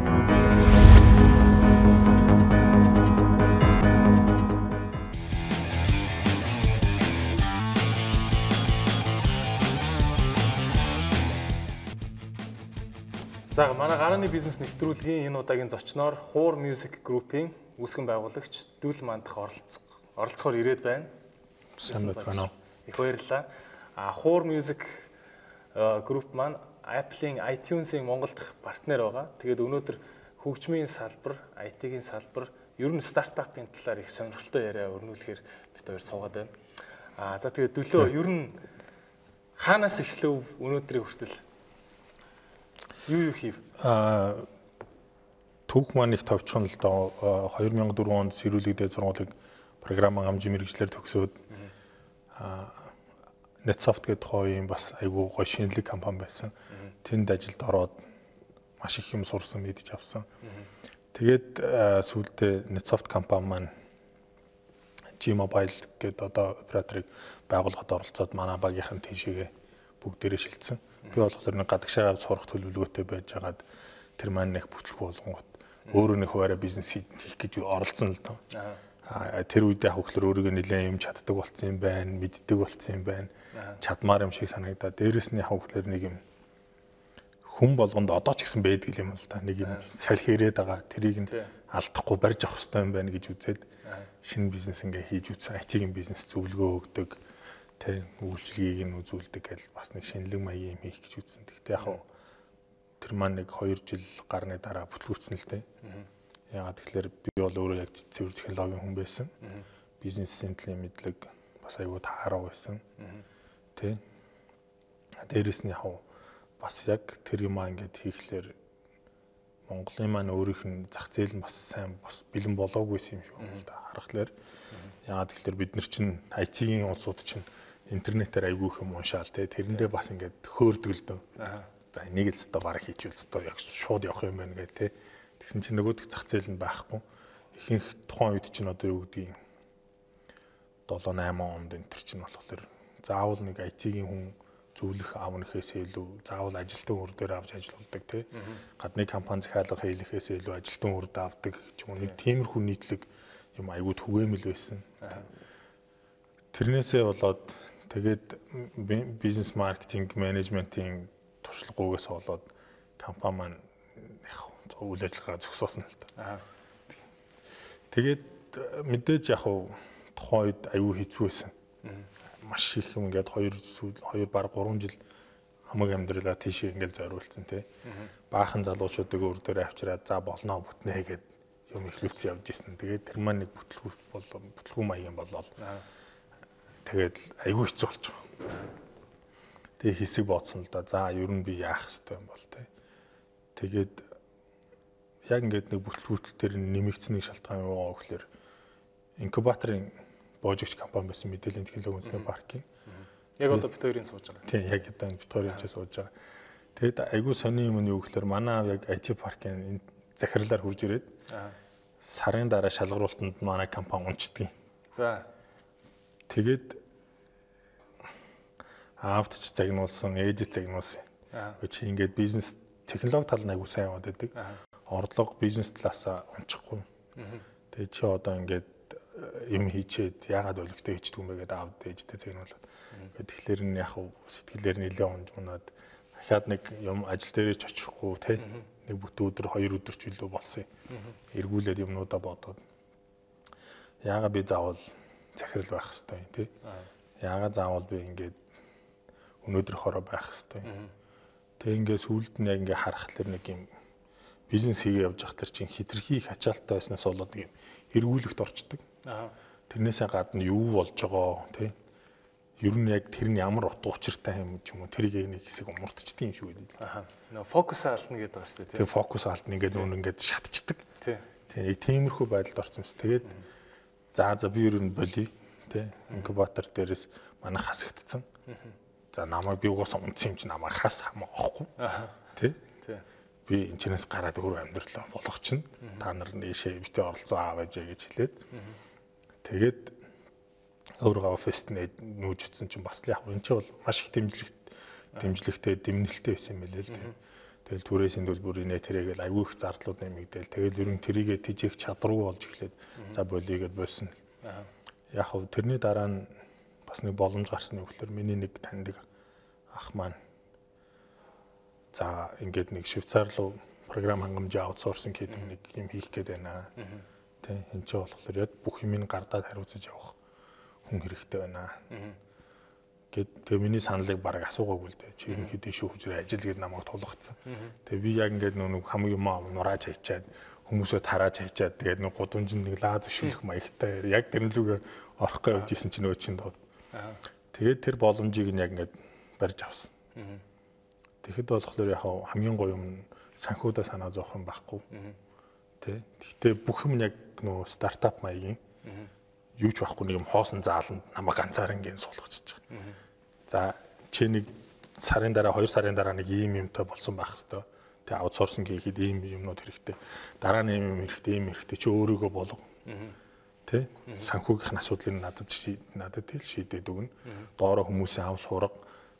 За манай гарааны бизнес нэвтрүүлгийн энэ удаагийн зочноор Хуур Music Group-ийн үүсгэн байгуулагч Дүл Мандах оролцохоор ирээд байна. Сайн байна уу? Их баярлалаа. Хуур Music Group маань Apple-ийн iTunes-ийн Монголд партнер байгаа. Тэгээд өнөөдөр хөгжмийн салбар, IT-ийн салбар, ер нь стартапын талаар их сонирхолтой яриа өрнүүлэхээр бид хоёр суугаад байна. За тэгээд Дүлөө ер нь хаанаас эхлэв өнөөдрийн хүртэл юу хийв? Түүх маань их товчхон л доо 2004 онд сэрүүлэгдээд сургуулийг програмын хамжин мэргэжлэр төгсөөд NetSoft гэдэг хоёрын бас айгүй гоё шинэлэг компани байсан. Тэнд ажилд ороод маш их юм сурсан, мэдж авсан. Тэгээд сүүлдээ NetSoft компани маань G-Mobile гэдэг одоо операторыг байгуулахад оролцоод манай багийнхан тийшээгээ бүгдээрээ шилжсэн. Би болохоор нэг гадагшаа сурах төлөвлөгөөтэй байж байгаад тэр маань нэг бүтлгүй болгонгот өөрөө нэг хуваараа бизнес хийх гэж оролцсон л доо. Тэр үед яг хөглөр өөрийгөө нэлээд юм чаддаг болсон юм байна, мэддэг болсон юм байна. Чадмаар юм шиг санагдаа. Дээрэс нь яг хөглөр нэг юм хүн болгонд одоо ч гэсэн байдаг юм л да. Нэг юм салхи ирээд байгаа. Тэрийг нь алдахгүй барьж авах хэрэгтэй юм байна гэж үзээд шинэ бизнес ингээ хийж үзсэн. IT-ийн бизнес зөвлөгөө өгдөг. Тэ үйлчлэгийг нь үзүүлдэг гэл бас нэг шинэлэг маягийн юм хийх гэж үзсэн. Гэхдээ яг тэр маань нэг 2 жил гарны дараа бүтлгүүцсэн л дээ. Яагаад тэгэхээр би бол өөрөө яг цэвэр технологийн хүн байсан. Бизнес сэнтлийн мэдлэг бас аюул таараа байсан. Тэ. Дээрэс нь яг бас яг тэр юм ингээд хийхлээр Монголын маань өөрийнх нь зах зээл нь бас сайн бас бэлэн болоогүйсэн юм шиг байна л да. Харахаар яагаад тэгэхээр бид нар чинь IT-ийн улсууд чинь интернетээр айгүй их юм уншаал те тэрэндээ бас ингээд хөөрдөг л дөө. За энийг л өстө бараг хийчихвэл өстө яг шууд явах юм байна гэ те. Тэгсэн чинь нөгөөдөх зах зээл нь байхгүй. Ихэнх тухайн үед чинь одоо юу гэдгийг 7-8 онд энэ төр чинь болохоор заавал нэг IT-ийн хүн зөвлөх аав нэхээсээ илүү заавал ажилтан үр дээр авч ажилладаг те. Гадны компани захиалга хийлэхээсээ илүү ажилтан үрд авдаг ч юм уу нэг тиймэрхүү нийтлэг юм айгүй түгээмэл байсан. Тэрнээсээ болоод тэгээд бизнес маркетинг менежментийн туршлагуугаас болоод компани маань үйл ажиллагаа зогсоосон л та. Тэгээд мэдээж яг тухайн үед айгүй хэцүү байсан. Маш их юм ингээд 2 баг 3 жил хамаг амьдралаа тийш ингээд зориулсан тий. Баахан залуучуудыг өөр дээр авчираад за болно бүтнэ гэд юм ихлүүлсэн явж исэн. Тэгээд тэр маань нэг бүтлгүү маягийн болоод тэгээд айгүй хэцүү болж байгаа. Тэгээ хэсэг бодсон л да. За ер нь би яах хэвтэй юм бол тий. Тэгээд яг ингээд нэг бүтлгүүтэл дээр нэмэгдсэн нэг шалтгаан юу байгаа гэхээр инкубаторын боожигч компани байсан мэдээллийн технологи үндэсний паркийн. Яг одоо бит хоёрын сууж байгаа. Тийм яг одоо бит хоёрын ч сууж байгаа. Тэгэд айгүй сони юм нь юу гэхээр манай яг IT паркийн энэ захирлаар хурж ирээд сарын дараа шалгаруултанд манай компани унцдаг. За. Тэгээд аавд ч загнуулсан, ээж загнуулсан. Чи ингээд бизнес технологи тал нь айгүй сайн яваад байдаг. Орлого бизнес талаасаа унчихгүй. Тэгээд чи одоо ингээд юм хийчээд яагаад өлегтэй хийчихдэг юм бэ гэдээ аавд ээжтэй загнуулаад. Тэгэхээр нь яг сэтгэлээр нэлээд унж унаад дахиад нэг юм ажил дээрээ ч очихгүй те нэг бүтэн өдөр 2 өдөр ч илүү болсон. Эргүүлээд юмнуудаа бодоод яагаад би заавал захирал байх хэвтэй те. Яагаад заавал би ингээд өнөөдөр хороо байх хэвтэй. Тэг ингээд сүулт нь яг ингээд харахад нэг юм бизнес хийгээ явж байхад чинь хитрхи их ачаалттай байснаас болоод нэг юм эргүүлэгт орчдөг. Тэрнээсээ гадна юу болж байгаа тий. Ер нь яг тэр нь ямар утга учиртай юм ч юм уу тэрийг нэг хэсэг умурдчихдээ юм шиг байлаа. Нөө фокус алдна гэдэг байна шүү дээ тий. Тэг фокус алдна ингээд нүүн ингээд шатчихдаг. Тий. Тэг тиймэрхүү байдалд орсон юмс. Тэгээд за би ер нь болий тий. Инкубатор дээрээс манай хасагдсан. За намайг би угаасаа унтсан юм чи намайг хас хамаахгүй. Тий. Би энэ чинээс гараад өөр амьдралаа болгох чинь та нар нээшээ битээ оролцоо аавэж гэж хэлээд тэгээд өөрөө оффист нүүж утсан чинь бас яг энэ ч бол маш их дэмжлэгтэй дэмнэлттэй байсан юм билээ л дээ. Тэгэл түрээсийн төлбөр инээ тэрэгэл аягүй их зардлууд нэмэгдээл. Тэгэл ер нь тэрийгэ тижээх чадваргүй болж эхлээд за болигээд болсон. Яг хөө тэрний дараа нь бас нэг боломж гарсан юм гэхээр миний нэг таньдаг ах маань за ингээд нэг Швейцар руу програм хангамжийн аутсорсинг гэдэг нэг юм хийх гээд байна. Тэ энэ ч болохоор яг бүх юмыг гардаад хариуцаж явах хүн хэрэгтэй байна. Тэгээ миний саналыг бараг асуугаагүй л дээ. Чи ерөнхийдөө шүү хүчрээ ажил гээд намайг тулгацсан. Тэгээ би яг ингээд нэг хамгийн юм нурааж хайчаад хүмүүсөө тарааж хайчаад тэгээд нэг гудамжинд нэг лаа зөвшөөрөх маягтай яг тэрнлүүгээ орохгүй явж исэн чинь өө чин доод. Тэгээд тэр боломжийг нь яг ингээд барьж авсан. Тэгэхэд болохоор яг хамгийн гоё юм санхүүдаа санаа зовох юм байхгүй. Тэ. Гэхдээ бүх юм яг нөө стартап маягийн юу ч байхгүй нэг юм хоосон зааланд намайг ганцаараа ингээд суулгачиж байгаа. За чи нэг сарын дараа 2 сарын дараа нэг ийм юмтай болсон байх хэвээр. Тэгээ аутсорсинг хийхэд ийм юмнууд хэрэгтэй. Дараа нь ийм юм хэрэгтэй. Чи өөрийгөө болго. Тэ? Санхүүгийнх асуудлыг надад тэл шийдээд өгнө. Доороо хүмүүсийн ав сурга,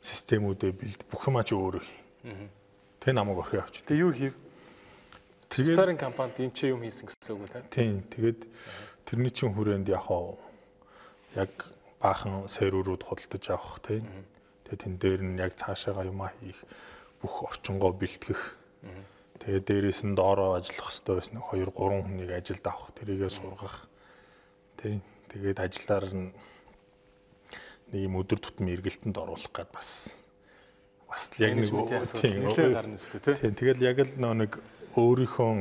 системүүдээ бэлд бүх юмаа чи өөрөө хий. Тэ намайг орхио авч. Тэгээ юу хийв? Тэгээд царын компанид энэ чи юм хийсэн гэсэн үг үү те? Тийм. Тэгээд тэрний чин хүрээнд яг баахан серверүүд худалдаж авах тийм. Тэгээд тэн дээр нь яг цаашаага юмаа хийх, бүх орчингоо бэлтгэх. Тэгээд дээрээс нь доороо ажиллах хэрэгтэй байсан 2 3 хүнийг ажилд авах, тэрийгээ сургах. Тийм. Тэгээд ажиллаар нь нэг юм өдөр тутмын эргэлтэнд оруулах гээд бас яг нэг тийм гарна шүү дээ тийм. Тэгээд яг л нэг өөрийнхөө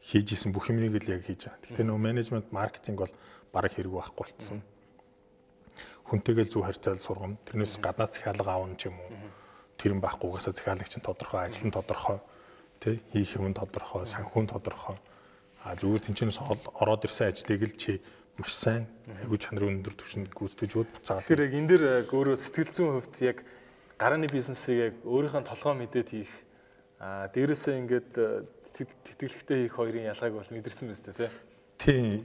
хийж исэн бүх юмыг л яг хийж байгаа. Гэхдээ нөө менежмент, маркетинг бол бараг хэрэг байхгүй болчихсон. Хүнтэйгээ зөв харьцаал сургам. Тэрнээс гаднаас захиалга аавн ч юм уу. Тэр юм байхгүйгээс захиалагч нь тодорхой, ажил нь тодорхой, тий, хийх юм тодорхой, санхүү нь тодорхой. Зүгээр тэнцэнээс ороод ирсэн ажлыг л чи маш сайн айгуу чанарын өндөр түвшинд гүйцэтгэж буцаагаад. Тэгэхээр яг энэ дэр өөрөө сэтгэл зүйн хувьд яг гарааны бизнесийг яг өөрийнхөө толгой мэдээд хийх дээрээсээ ингээд тэтгэлэгтэй хийх хоёрын ялгааг бол мэдэрсэн биз дээ тий.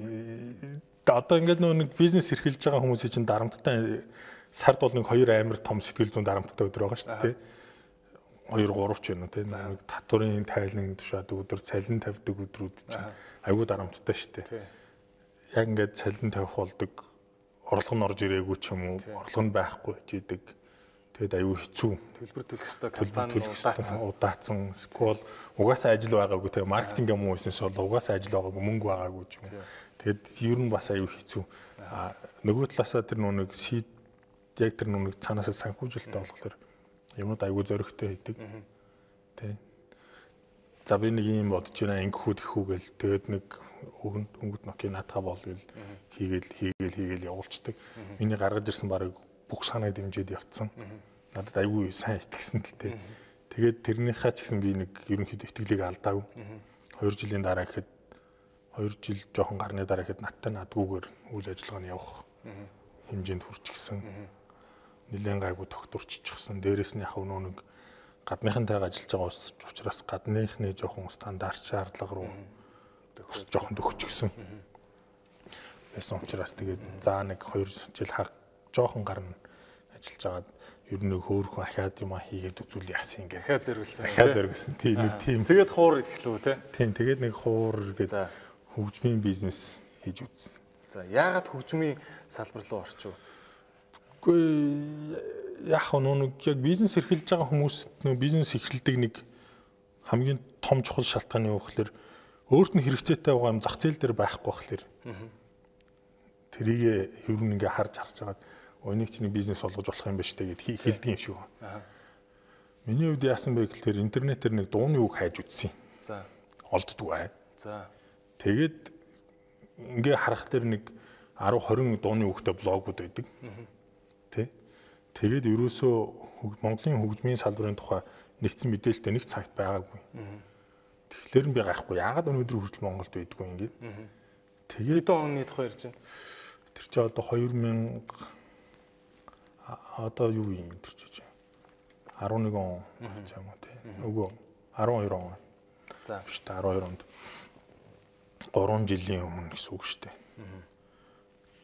Одоо ингээд нэг бизнес эрхэлж байгаа хүмүүсийн чинь дарамттай сард бол нэг 2 амар том сэтгэл зүйн дарамттай өдөр байгаа шүү дээ тий. 2 3 ч юм уу тий. Нэг татварын тайлан тушаад өдөр цалин тавьдаг өдрүүд чинь айгүй дарамттай шүү дээ. Яг ингээд цалин тавих болдог орлого нь орж ирээгүй ч юм уу орлого нь байхгүй жийдэг. Тэгэд аюу хэцүү. Төлбөр төлөх ёстой компани удаацсан. Эсвэл угаасаа ажил байгаагүй те маркетинг юм уу хийсэнс бол угаасаа ажил байгаагүй мөнгө байгаагүй ч юм. Тэгэд ер нь бас аюу хэцүү. Нөгөө талаасаа тэр нүг яг тэр нүг цаанаасаа санхүүжилттэй болохоор юмуд аюу зөрөгтэй хийдэг. Тэ. За би нэг юм бодож байна ингэхүүд ихүү гэл тэгэд нэг өнгөт Nokia наатаа болвол хийгээл явуулцдаг. Миний гаргаж ирсэн баг бүх санаа дэмжиж явцсан. Надад аюу сайн итгэсэн л тэ. Тэгээд тэрнийхээ ч гэсэн би нэг ерөнхийдөө итгэлийг алдаагүй. 2 жилийн дараа гэхэд 2 жил жоохон гарны дараа гэхэд надтай надгүйгээр үйл ажиллагаа нь явах хэмжээнд хүрчихсэн. Нилээн гайгүй тогтворчихсан. Дээрээс нь яг нэг гадныхантайгаа ажиллаж байгаа учраас гадныхны жоохон стандарт шаардлага руу жоохон төгсчихсэн. Байсан учраас тэгээд за нэг 2 жил жоохон гарна ажиллаж байгаад ер нь хөөрхөн ахаад юм хийгээд үзүүл яасан ингээ. Ахаа зэрэгсэн. Тийм нэг тийм. Тэгээд хуур эхлэв те. Тийм тэгээд нэг хуур гэдэг хөгжмийн бизнес хийж үзсэн. За яагаад хөгжмийн салбар руу орчих вэ? Гэхдээ яг нэг яг бизнес эрхэлж байгаа хүмүүст нөө бизнес эхэлдэг нэг хамгийн том чухал шалтгаан юу гэхээр өөрт нь хэрэгцээтэй байгаа юм зах зээл дээр байхгүй болохоор тэрийг ер нь ингээ харж байгаад өнийг чинь бизнес болгож болох юм ба штэ гэд хэлдэг юм шиг байна. Миний хувьд яасан бэ гэхээр интернетээр нэг дууны үг хайж үзсэн. За. Олддгүй. За. Тэгээд ингээ харах дээр нэг 10 20 дууны үгтэй блогууд байдаг. Тэ. Тэгээд ерөөсөө Монголын хөгжмийн салбарын тухай нэгдсэн мэдээлэлтэй нэг цагт байгаагүй. Тэгэхээр би гайхгүй. Яагаад өнөөдөр хүртэл Монголд байдгүй юм гээд. Тэгээд оны тухай ярьж байна. Тэр чи одоо 2000 одоо юу юм тэр чи 11 он юм уу те. Үгүй 12 он. За. Биш 12 онд 3 жилийн өмнө гэсэн үг шүү дээ.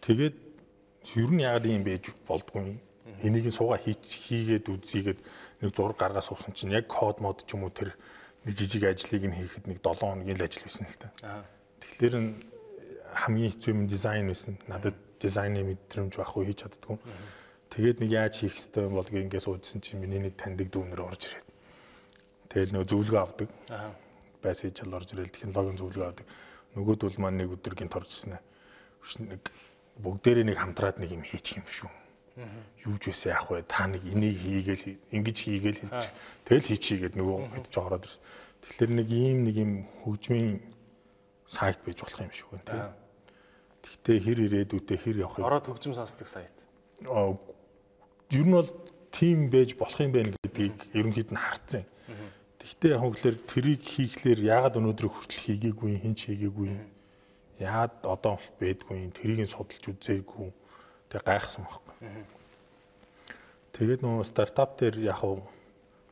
Тэгээд ер нь яагаад юм байж болдгүй юм. Энийг суугаа хийгээд үзийгээд нэг зураг гаргаа суусан чинь яг код мод ч юм уу тэр нэг жижиг ажлыг нь хийхэд нэг 7 хоногийн л ажил байсан л та. Тэгэхээр хамгийн хэцүү юм дизайн байсан. Надад дизайны мэдрэмж байхгүй хийж чаддгүй. Тэгээд нэг яаж хийх ёстой юм болгийг ингээс уудсан чинь миний нэг таньдаг дүүнэр орж ирээд. Тэгэл нөө зөвлөгөө авдаг. Байсаж чал орж ирэл технологийн зөвлөгөө авдаг. Нөгөөдөл маань нэг өдөр гинт оржсэн. Нэг бүгдээрээ нэг хамтраад нэг юм хийчих юм шүү. Юу ч байсан яах вэ? Та нэг энийг хийгээл ингэж хийгээл хэлж. Тэгэл хийчихийгээд нөгөө мэдж ороод ирсэн. Тэгэхээр нэг ийм хөгжмийн сайт байж болох юм шиг байна тийм. Гэхдээ хэр ирээдүйтэй хэр явах юм? Ороод хөгжим сонсдог сайт. Ер нь бол тим байж болох юм байна гэдгийг ерөнхийд нь харцсан. Гэхдээ яг хөглөр тэрийг хийхлээр яагаад өнөөдөр хүртэл хийгээгүй, хин ч хийгээгүй. Яагаад одоо байдгүй, тэрийг нь судалж үзээгүй. Тэг гайхсан байхгүй. Тэгээд нөгөө стартап дээр яг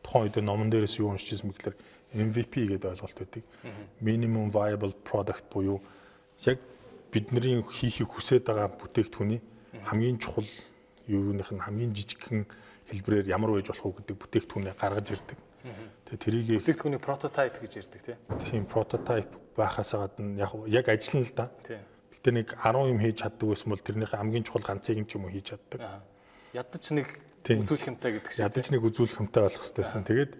тухайн үед номон дээрээс юу уншижсэн бэ гэхээр MVP гэдэг ойлголт байдаг. Minimum viable product буюу яг бидний хийхийг хүсэж байгаа бүтээгдэхүүний хамгийн чухал юуных нь хамгийн жижигхэн хэлбэрээр ямар байж болох вэ гэдэг бүтээгдэхүүнээ гаргаж ирдэг. Тэгээ тэрийг бүтээгдэхүүний прототип гэж ярьдаг тийм прототип байхаас гадна яг ажил нь л да. Гэтэ нэг 10 юм хийж чаддаг байсан бол тэрнийхээ хамгийн чухал ганцыг нь ч юм уу хийж чаддаг. Ядаж нэг үзүүлэх юмтай гэдэг шиг. Ядаж нэг үзүүлэх юмтай болох хэрэгтэй байсан. Тэгээд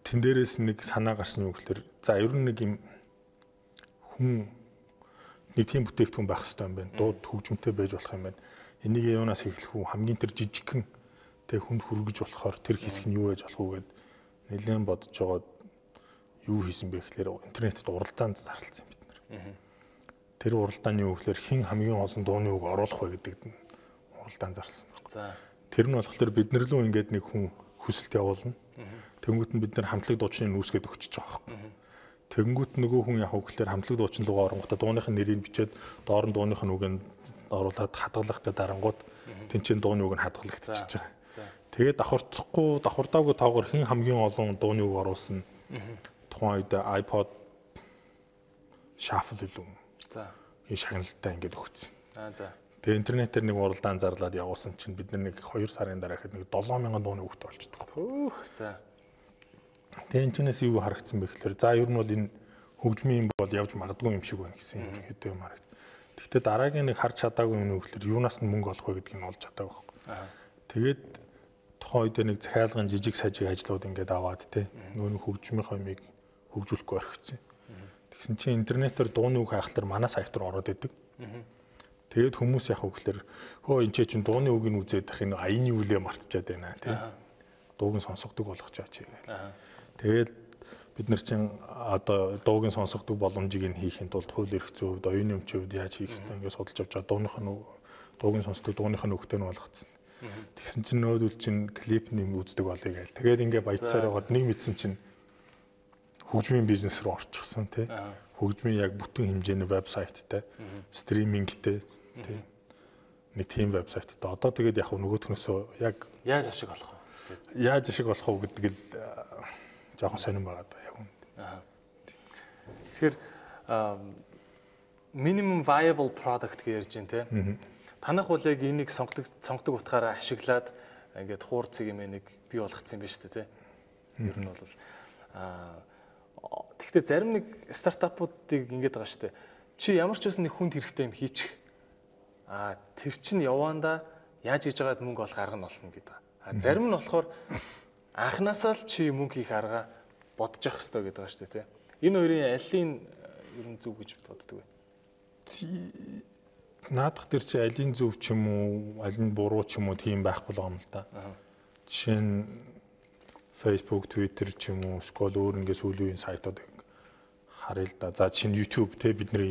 тэн дээрээс нэг санаа гарсан юм гэхээр за ер нь нэг юм хүн нэг тийм бүтээгдэхүүн байх хэрэгтэй юм байна. Дууд хөгжмөнтэй байж болох юм байна. Энийг юунаас эхлэх үү? Хамгийн тэр жижигхэн тэг хүнд хүргэж болохоор тэр хэсэг нь юу байж болох уу гэд нэлээд бодож жоод юу хийсэн бэ гэхээр интернетэд уралдаанд зарласан бид нар. Тэр уралдааны юу гэхээр хэн хамгийн олон дууны үг оруулах вэ гэдэг нь уралдаанд зарласан байна. За тэр нь болохоор бид нар лөө ингээд нэг хүн хүсэлт явуулна. Тэнгүүт нь бид нар хамтлаг дуучныг нүүсгээд өгчөж байгаа байхгүй. Тэнгүүт нөгөө хүн яг хөглөөр хамтлаг дуучин руугаа оронгуудаа дууных нь нэрийг бичээд доор нь дууных нь үгэнд оруулаад хадгалах гэдэг дарангууд тэнцэн дууны үг нь хадгалагдчихж байгаа. Тэгээд давхардаагүй тоогоор хэн хамгийн олон дууны үг оруулсан. Тухайн үед iPod shuffle илүү. За. Энэ шагналтай ингээд өгсөн. За. Тэгээ интернетээр нэг уралдаан зарлаад явуулсан чинь бид нар нэг 2 сарын дараа ихэд нэг 7000 дууны үгт болчихдог. За. Тэгээ энэчнээс юу харагдсан бэ гэхээр за ер нь бол энэ хөгжмийн бол явж магадгүй юм шиг байна гэсэн хэдэн юм харагд. Гэхдээ дараагийн нэг харж чадаагүй юм нөхлөр юунаас нь мөнгө олох вэ гэдгийг нь олж чадаагүй байхгүй. Тэгээд тухайн үед нэг захиалгын жижиг сажиг ажлууд ингээд аваад те нөгөө хөгжмийн хомыг хөгжүүлэхгүй орхисон. Тэгсэн чинь интернетээр дууны үг хаахлаар манай сайт руу ороод идэг. Тэгээд хүмүүс яг хөглөр хөө энэ чинь дууны үгийг үзээд ах энэ аяны үлээ мартчихад байна тий. Дууг нь сонсогдог болгочаач гээл. Тэгээд бид нар чинь одоо дууг нь сонсогдог боломжийг нь хийхин тулд хууль эрх зүйн хувьд, оюуны өмчийн хувьд яаж хийх ёстой ингээд судалж авч байгаа дууг нь сонсдог дууных нь өгтөө нь болгоцсон. Тэгсэн чинь нөөдөл чинь клип нэм үздэг болъё гээл. Тэгээд ингээд баяцаар байгаад нэг мэдсэн чинь хөгжмийн бизнес руу орчихсон тий. Хөгжмийн яг бүтэн хэмжээний вебсайттай, стримингтэй тий. Нэг тийм вебсайттай. Одоо тэгээд яг нөгөө төнөөсөө яг яаж ашиг болох вэ? Яаж ашиг болох вэ гэдэг л жоохон сонирн байгаа даа яг үнэ. Тэгэхээр minimum viable product гэж ярьж байна те. Танах бол яг энийг сонгодог утгаараа ашиглаад ингээд хуурцыг юм нэг бий болгоцсон юм байна шүү дээ те. Ер нь бол тэгвэл зарим нэг стартапуудыг ингээд байгаа шүү дээ. Чи ямар ч байсан нэг хүнд хэрэгтэй юм хийчих. Тэр чинь яваандаа яаж хийж байгаад мөнгө олох арга нь олно гэдэг. Зарим нь болохоор анханасаа л чи мөнгө хийх арга бодож явах хэрэгтэй гэдэг байгаа шүү дээ. Энэ хоёрын алийг ер нь зөв гэж боддог вэ? Наадах дээр чи алийн зөв ч юм уу, аль нь буруу ч юм уу тийм байхгүй л юм л да. Жишээ нь Facebook, Twitter ч юм уу, скол өөр ингээд сүүлийн сайтууд харъя л да. За жишээ нь YouTube те бидний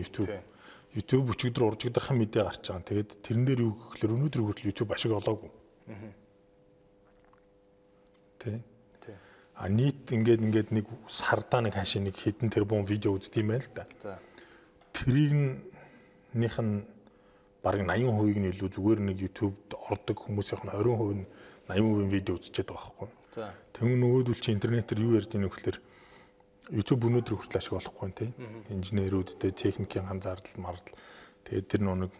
YouTube өчигдөр уржигдрахын мэдээ гарч байгаа. Тэгээд тэрэн дээр юу гэхээр өнөөдөр хүртэл YouTube ашиг олоогүй. Тэ. Нийт ингээд нэг сардаа нэг хашаа нэг хэдэн тэрбум видео үздэг юм байна л да. За. Тэрийнх нь бараг 80% нь илүү зүгээр нэг YouTube-д ордог хүмүүсийнх нь 20% нь 80% видео үзчихэд байгаа байхгүй. За. Тэгвэл нөгөөдөл чи интернетээр юу ярьж ийм гэхээр YouTube өнөөдөр хүртэл ашиг олохгүй тийм. Инженерүүдтэй техникийн ганцаардал мардал. Тэгээд тэр нэг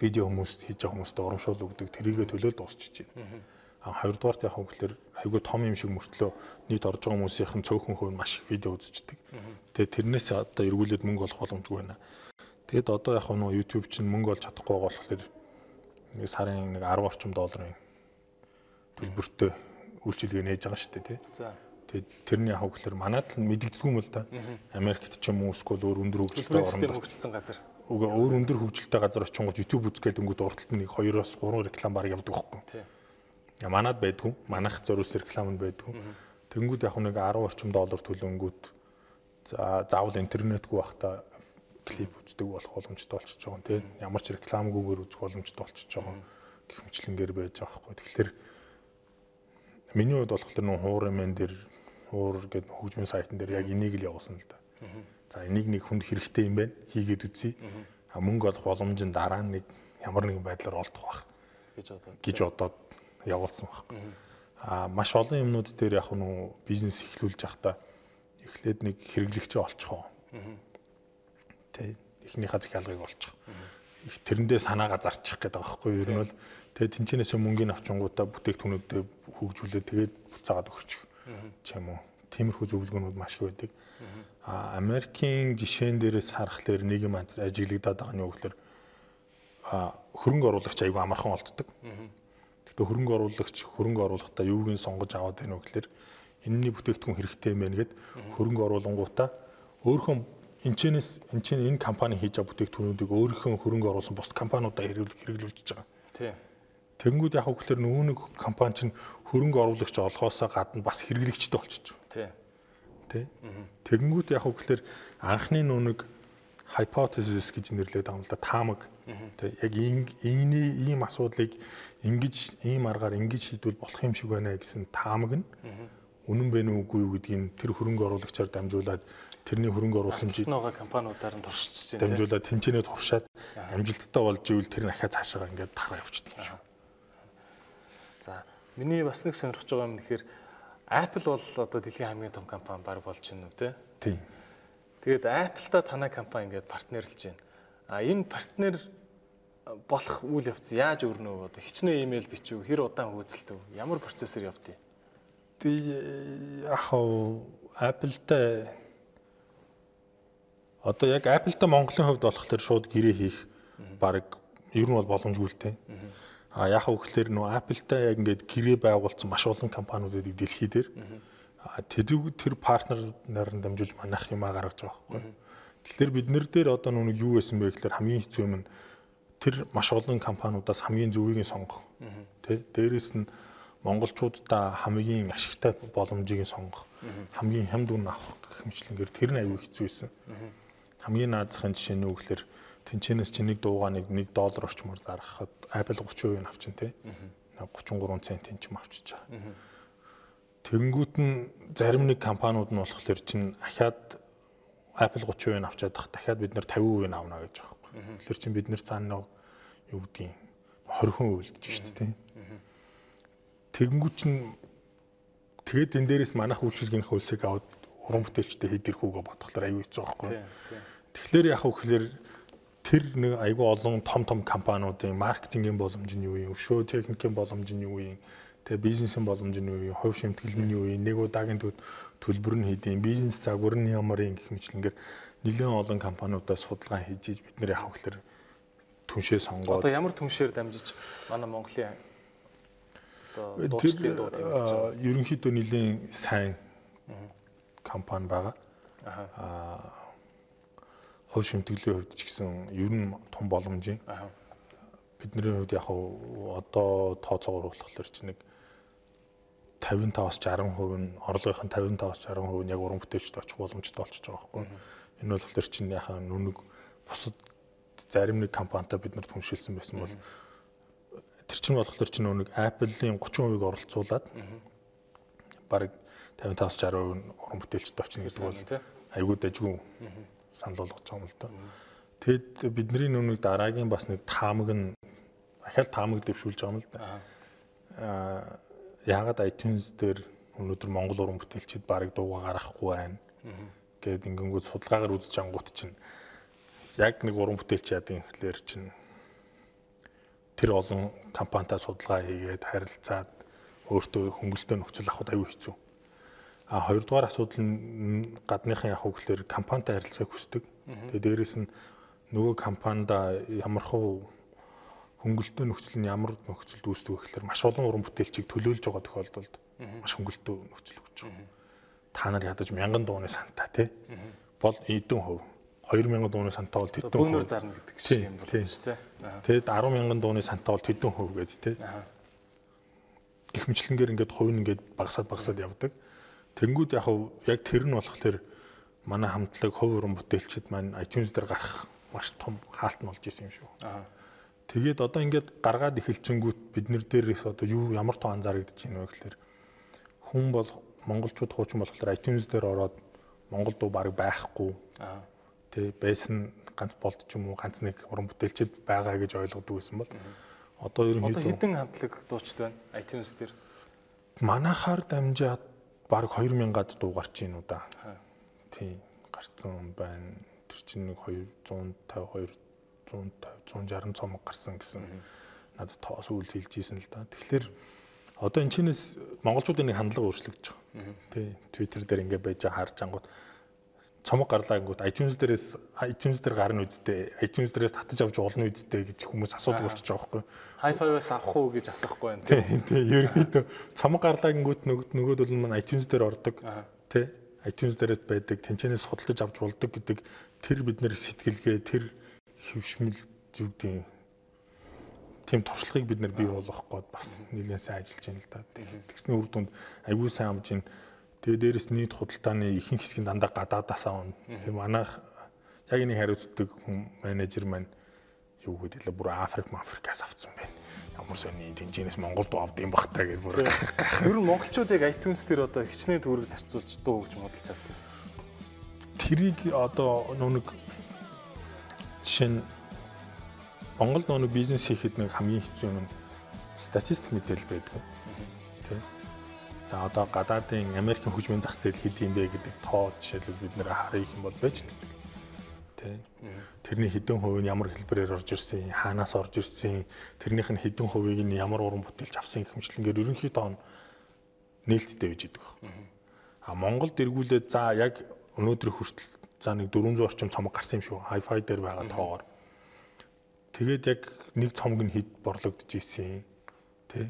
видео хүмүүст хийж байгаа хүмүүст урамшуул өгдөг. Тэрийгэ төлөөл дуусчихж байна. Хоёрдугаарт яг хөглөр айгүй том юм шиг мөртлөө нийт орж байгаа хүмүүсийн цөөхөн хувь нь маш их видео үзчихдэг. Тэгээд тэрнээс одоо эргүүлээд мөнгө олох боломжгүй байна. Тэгэд одоо яг нөө YouTube чинь мөнгө олж чадахгүй байгаа болохоор нэг сарын нэг 10 орчим долларын төлбөртэй үйлчилгээ нээж байгаа шүү дээ тий. Тэгээд тэрний яг хөглөр манайд л мэдэгдгүй юм л да. Америкт ч юм уу эсвэл өөр өндөр хөгжилтэй орнд хөгжсөн газар. Өөр өндөр хөгжилтэй газар очингууд YouTube үзгээл дөнгөд урталт нэг 2-оос 3 реклам баг явдаг байхгүй. Тий. Манад байдгүй. Манайх зориулсан реклам нь байдгүй. Тэнгүүд яг нэг 10 орчим доллар төлөнгүүд заавал интернетгүй байхдаа клип үздэг болох боломжтой болчихж байгаа юм тий. Ямар ч рекламгүйгээр үзэх боломжтой болчихж байгаа гэх мэтлэнгээр байж байгаа байхгүй. Тэгэхээр миний хувьд болохоор нөө хуур эмэн дээр хуур гэдэг хөгжмийн сайтн дээр яг энийг л явуулсан л да. За энийг нэг хүнд хэрэгтэй юм байна. Хийгээд үзье. Мөнгө олох боломж нь дараа нь нэг ямар нэгэн байдлаар олдох байх гэж бодоод явуулсан баг. Маш олон юмнууд дээр яг нь бизнес эхлүүлж явахдаа эхлээд нэг хэрэглэгчээ олчих. Тэ эхнийхээ захиалгыг олчих. Их тэрэндээ санаагаа зарчих гэдэг байгаа байхгүй юу? Ер нь бол тэгээ тэнцэнээс мөнгөний авчингуудаа бүтээгдэхүүнүүдэд хөгжүүлээд тэгээд буцаагаад өгчих ч юм уу. Тиймэрхүү зөвлөгөөнүүд маш их байдаг. Америкийн жишээн дээрээс харахаар нийгэм ажиглагдаад байгаа нь юу гэхээр хөрөнгө оруулагч аягүй амархан олддог. Гэхдээ хөрөнгө оруулахдаа юуг нь сонгож аваад байна вэ гэхээр энэний бүтээгдэхүүн хэрэгтэй юм байна гэд хөрөнгө оруулангуудаа өөрхөн энэ компани хийж байгаа бүтээгдэхүүнүүдийг өөрийнхөө хөрөнгө оруулсан бус компаниудаа хэрэглүүлж байгаа. Тийм. Тэгэнгүүт яг хөглөр нэг компани чинь хөрөнгө оруулагч олохоосоо гадна бас хэрэглэгчтэй болчихж байгаа. Тийм. Тэгэнгүүт яг хөглөр анхны нэг hypothesis гэж нэрлэдэг юм л да таамаг. Тэг яг ийм асуудлыг ингэж ийм аргаар ингэж шийдвэл болох юм шиг байна гэсэн таамаг нь үнэн бэ үгүй юу гэдгийг тэр хөрөнгө оруулагчаар дамжуулаад тэрний хөрөнгө оруулсан ногоо компаниудаар нь туршиж байна. Дамжуулаад тэнцэнэ туршаад амжилттай болж ивэл тэр ахаа цаашаа ингээд тараа явчихдаг юм шүү. За миний бас нэг сонирхож байгаа юм нэхэр Apple бол одоо дэлхийн хамгийн том компани баг болж байна уу те? Тийм. Тэгээд Apple-та танай компани ингээд партнерлж байна. Энэ партнер болох үйл явц яаж өрнөө одоо хичнээн имэйл бичив, хэр удаан хөөцөлтөв, ямар процессор явдгийг. Яг Apple-та одоо яг Apple-та Монголын хувьд болохоор шууд гэрээ хийх баг ер нь бол боломжгүй л те. Яг хөөхлөөр нөө Apple-та яг ингээд гэрээ байгуулсан маш олон компаниудыг дэлхий дээр тэр партнер нарыг дамжуулж манайх юмаа гаргаж байгаа байхгүй. Тэгэхээр бид нэр дээр одоо нүг юу байсан бэ гэхээр хамгийн хэцүү юм нь тэр маш олон компаниудаас хамгийн зөвийг нь сонгох. Тэ дээрэс нь монголчуудаа хамгийн ашигтай боломжийг нь сонгох. Хамгийн хямд үн авах гэх мэтлэнгээр тэр нь аюу хэцүү байсан. Хамгийн наазахын жишээ нь юу гэхээр тэнцэнэс чи нэг дуугаа $1 орчмоор заргахад Apple 30% нь авчин тэ. 33 центийн ч юм авчиж байгаа. Тэгэнгүүт нь зарим нэг компаниуд нь болохоор чинь ахаад Apple 30% нь авчаад тах дахиад бид нэр 50% нь авна гэж байгаа байхгүй. Тэгэхээр чинь бид нэр цаана юу гэдгийг 20% үлдэж шүү дээ. Тэгэнгүүт чинь тэгээд энэ дээрээс манайх үйлчилгээний хөлсийг аваад уран бүтээлчтэй хийдэрх үгээ бодглохлоор аюу хэцүү байхгүй. Тэгэхээр яг хөөхлөөр тэр нэг айгүй олон том компаниудын маркетингийн боломж нь юу юм, өшөө техникийн боломж нь юу юм, тэгээ бизнесийн боломж нь юу юм, хувь шимтгэл нь юу юм, нэг удаагийн төлбөр нь хэдийн, бизнес загвар нь ямар юм гэх мэтлэнгээр нэлээд олон компаниудаас судалгаа хийж бид нэр яг хөөхлөөр түншээ сонгоод. Одоо ямар түншээр дамжиж манай Монголын одоо дуучлалын дуу тавьж байгаа. Ерөнхийдөө нэлээд сайн компани байгаа. Хувь шимтгэлийн хувьд ч гэсэн ер нь том боломжийн. Бидний хувьд яг одоо тооцоогоор болохоор чи нэг 55-аас 60% нь орлогын 55-аас 60% нь яг уран бүтээлчд очих боломжтой болчихж байгаа байхгүй. Энэ бол болохоор чинь яхаа нүг бусад зарим нэг компанитай бид нар түншилсэн байсан бол тэр чинь болохоор чинь нэг Apple-ийн 30% оролцуулаад бараг 55-аас 60% нь уран бүтээлчд очно гэдэг бол айгүй дажгүй санал болгож байгаа юм л да. Тэгэд бидний нүг дараагийн бас нэг таамаг нь ахаал таамаг дэвшүүлж байгаа юм л да. Яагаад iTunes дээр өнөөдөр Монгол уран бүтээлчид бараг дуугаа гаргахгүй байна гэд ингэнгүүт судалгаагаар үзэж ангуут чинь яг нэг уран бүтээлч яадын гэхлээр чинь тэр олон компанитай судалгаа хийгээд харилцаад өөртөө хөнгөлөлтөө нөхцөл авахд аюу хэцүү. А хоёрдугаар асуудал нь гадныхан яг хөглөөр компанитай харилцааг хүсдэг. Тэгээ дээрэс нь нөгөө компанида ямархуу хөнгөлөлтөө нөхцөл нь ямар нөхцөлд үүсдэг вэ гэхээр маш олон уран бүтээлчийг төлөөлж байгаа тохиолдолд маш хөнгөлөлтөө нөхцөл өгч байгаа. Та нар ядаж 1000 дууны сантаа тий бол эдэн хөв 2000 дууны сантаа бол тэдэн бөөнөр зарна гэдэг шиг юм байна шүү дээ. Тэгэд 10,000 дууны сантаа бол тэдэн хөв гэдэг тий. Гэх мэтлэнгээр ингээд хувь нь ингээд багасаад явдаг. Тэнгүүд яг тэр нь болохоор манай хамтлаг хувь уран бүтээлчид маань iTunes дээр гарах маш том хаалт нь болж исэн юм шүү. Тэгээд одоо ингээд гаргаад эхэлчихэнгүүт бид нар дээрээс одоо ямар тоо анзаарэгдэж байна вэ гэхээр хүн бол монголчууд хуучин болохоор iTunes дээр ороод монгол дуу баг байхгүй. Тэ байсан ганц болд ч юм уу ганц нэг уран бүтээлчд байгаа гэж ойлгодог байсан бол одоо ерөнхийдөө хэдэн хамтлаг дуучид байна iTunes дээр? Манайхаар дамжаад баг 2000-аад дуу гарч ийн үү да. Тийм гарцсан байна. Тэр чинь нэг 250 160 цомог гарсан гэсэн надад тоос үйл хэлж ийсэн л да. Тэгэхээр одоо энэ чинээс монголчуудын нэг хандлага өөрчлөгдөж байгаа. Тий Twitter дээр ингээ байж харж ангууд цомог гарлаа гингүүд iTunes дээр гарна үсттэй iTunes дээрээс татаж авч болно үсттэй гэж хүмүүс асуудаг болчихж байгаа байхгүй. Hi-Fi-аас авах уу гэж асуухгүй байна. Тий ерөнхийдөө цомог гарлаа гингүүд нөгөөдөл нь iTunes дээр ордог. Тий iTunes дээрээ байдаг тэнцэнээс судалж авч болдог гэдэг тэр бид нэр сэтгэлгээ тэр хөвшмөл зүгдийн тийм туршлагыг бид нар бий болгох гээд бас нэлээд сайн ажиллаж байна л да. Тэгсний үр дүнд аягүй сайн амж ин. Тэгээ дээрэс нийт худалдааны ихэнх хэсгийн дандаа гадаадаас авна. Тэгээ манайх яг энийг хариуцдаг хүн менежер маань юу гэдэг л бүр Африкаас авцсан байна. Ямар сони тэнцэнээс Монголд авд юм бах та гэж бүр. Ер нь монголчуудыг iTunes дээр одоо хичнээн төгрөг зарцуулж дуу гэж бодож авдаг. Тэрийг одоо нэг жишээ нь Монголд нэг бизнес хийхэд нэг хамгийн хэцүү юм нь статистик мэдээлэл байдаг. Тэ. За одоо гадаадын Америкийн хөгжмийн зах зээл хэд юм бэ гэдэг тоо жишээлбэл бид нэр харах юм бол байж тээ. Тэ. Тэрний хэдэн хувь нь ямар хэлбэрээр орж ирсэн, хаанаас орж ирсэн, тэрнийх нь хэдэн хувийг нь ямар уран бүтээлч авсан гэх мэтлэнгээр ерөнхийдөө нээлттэй байж идэг. А Монголд эргүүлээд за яг өнөөдөр хүртэл за нэг 400 орчим цомог гарсан юм шүү. Hi-Fi дээр байгаа тоогоор. Тэгээд яг нэг цомог нь хэд борлогдож ийсэн. Тэ?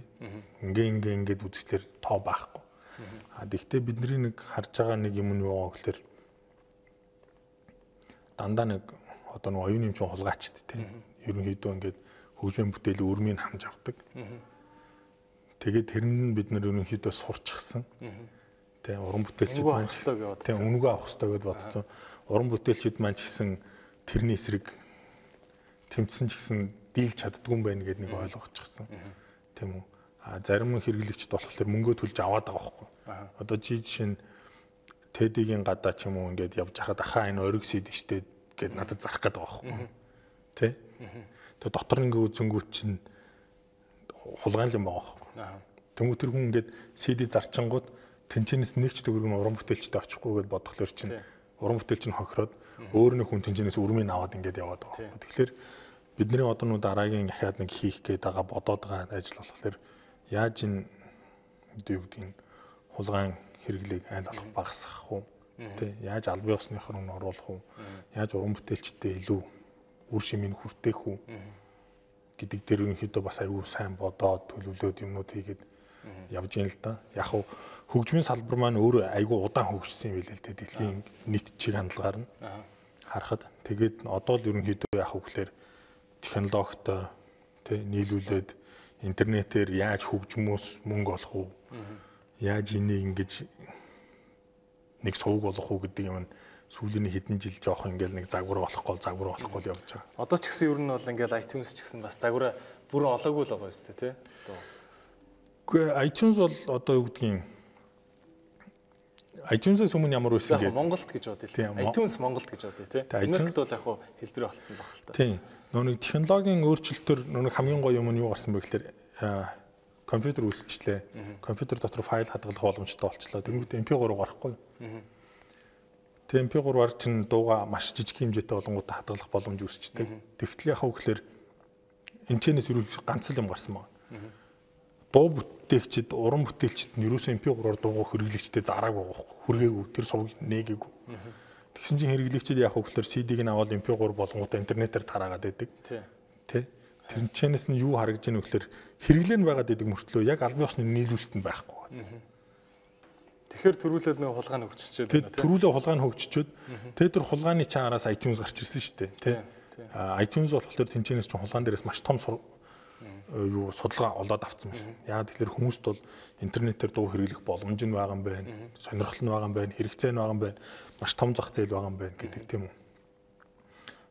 Ингээд үзэхлээр тоо байхгүй. А тэгвэл бидний нэг харж байгаа нэг юм нь юу гэхээр дандаа нэг одоо нэг оюуны юм чинь хулгайчд тэ. Ерөнхийдөө ингээд хөгжмийн бүтээлийн өрмийг хамж авдаг. Тэгээд тэр нь бид нар ерөнхийдөө сурчсан. Тэ уран бүтээлчид маань тэ үнэгээ авах хэрэгтэй гэж бодсон. Уран бүтээлчид маань ч гэсэн тэрний эсрэг тэмцсэн ч гэсэн дийлж чаддгүй юм байна гэдэг нэг ойлгочихсон. Тийм үү. А зарим хэрэглэгчд болохоор мөнгөө төлж аваад байгаа байхгүй. Одоо жишээ нь Тэдигийн гадаа ч юм уу ингээд явж хахад ахаа энэ ориг сид штэ гэд надад зарах гээд байгаа байхгүй. Тэ? Тэгээ дотор ингээ үзэнгүүт чинь хулгайн юм байгаа байхгүй. Тэнгүү тэр хүн ингээд CD зарчингууд тэнцэнээс нэг ч төгрөг нь уран бүтээлчтэй очихгүй гэж бодглоор чинь уран бүтээлч нь хохироод өөр нэг хүн тэнцэнээс үрмийг аваад ингээд яваад байгаа байхгүй. Тэгэхээр бидний одоо нүү дараагийн ахаад нэг хийх гээд байгаа бодоод байгаа ажил болохоор яаж энэ юу гэдгийг хулгайн хэрэглийг айл болох багасгах уу? Тэ яаж албан ёсны хорон оруулах уу? Яаж уран бүтээлчтэй илүү үр шимийг хүртээх үү? Гэдэг дээр ерөнхийдөө бас аюу сайн бодоод төлөвлөөд юмнууд хийгээд явж ийн л да. Яг хуу хөгжмийн салбар маань өөрөө аюу удаан хөгжсөн юм билээ л дээ. Дэлхийн нийт чиг хандлагаар нь харахад тэгээд одоо л ерөнхийдөө яг хөө гэхээр технологитой тэ нийлүүлээд интернетээр яаж хөгжмөөс мөнгө олох уу? Яаж энийг ингэж нэг сувг болох уу гэдэг юм сүүлийн хэдэн жил жоох ингээл нэг загвар болохгүй явж байгаа. Одоо ч гэсэн ер нь бол ингээл iTunes ч гэсэн бас загвараа бүрэн олоогүй л байгаа юм шүү дээ, тий? Гэхдээ iTunes бол одоо юу гэдгийг iTunes-ээс өмнө ямар байсан гэдэг Монголд гэж бодъё л. iTunes Монголд гэж бодъё, тий? Америкт бол яг хуу хэлбэрээ олцсон баг л та. Тийм. Нэг технологийн өөрчлөлтөөр нэг хамгийн гоё юм нь юу гарсан бэ гэхээр компьютер үүсчлээ. Компьютер дотор файл хадгалах боломжтой болчлоо. Тэгвэл MP3 гарахгүй. Тэг MP3-аар чинь дууга маш жижиг хэмжээтэй болонгууд хадгалах боломж үүсчдэг. Тэгтэл яг хөө гэхээр Энэчнээс юу ганц л юм гарсан байна. Дуу бүтээгчид, уран бүтээлчид нь ерөөсөө MP3-оор дуугаа хэрэглэгчтэй зараагүй байхгүй. Хүргээгүй, тэр сувг нээгээгүй. Тэгсэн чинь хэрэглэгчид яг хөглөр CD-г нь аваад MP3 болгонгуудаа интернетээр тараагаад байдаг. Тэ. Тэрнчнээс нь юу харагдж ийнэ гэхээр хэрэглэн байгаад байдаг мөртлөө яг албан ёсны нийлүүлэлт нь байхгүй байна. Тэгэхээр төрүүлээд нэг хулгай нь хөгжчихөд байна. Төрүүлээ хулгай нь хөгжчихөд тэгээд тэр хулгааны чанаараас iTunes гарч ирсэн шүү дээ. Тэ. iTunes болохоор тэнцэнээс чинь хулгаан дээрээс маш том юу судалгаа олоод авсан байсан. Яагаад тэгэхээр хүмүүст бол интернетээр дуу хэрэглэх боломж нь байгаа юм байна. Сонирхол нь байгаа юм байна, хэрэгцээ нь байгаа юм байна. Маш том зах зээл байгаа юм байна гэдэг тийм үү.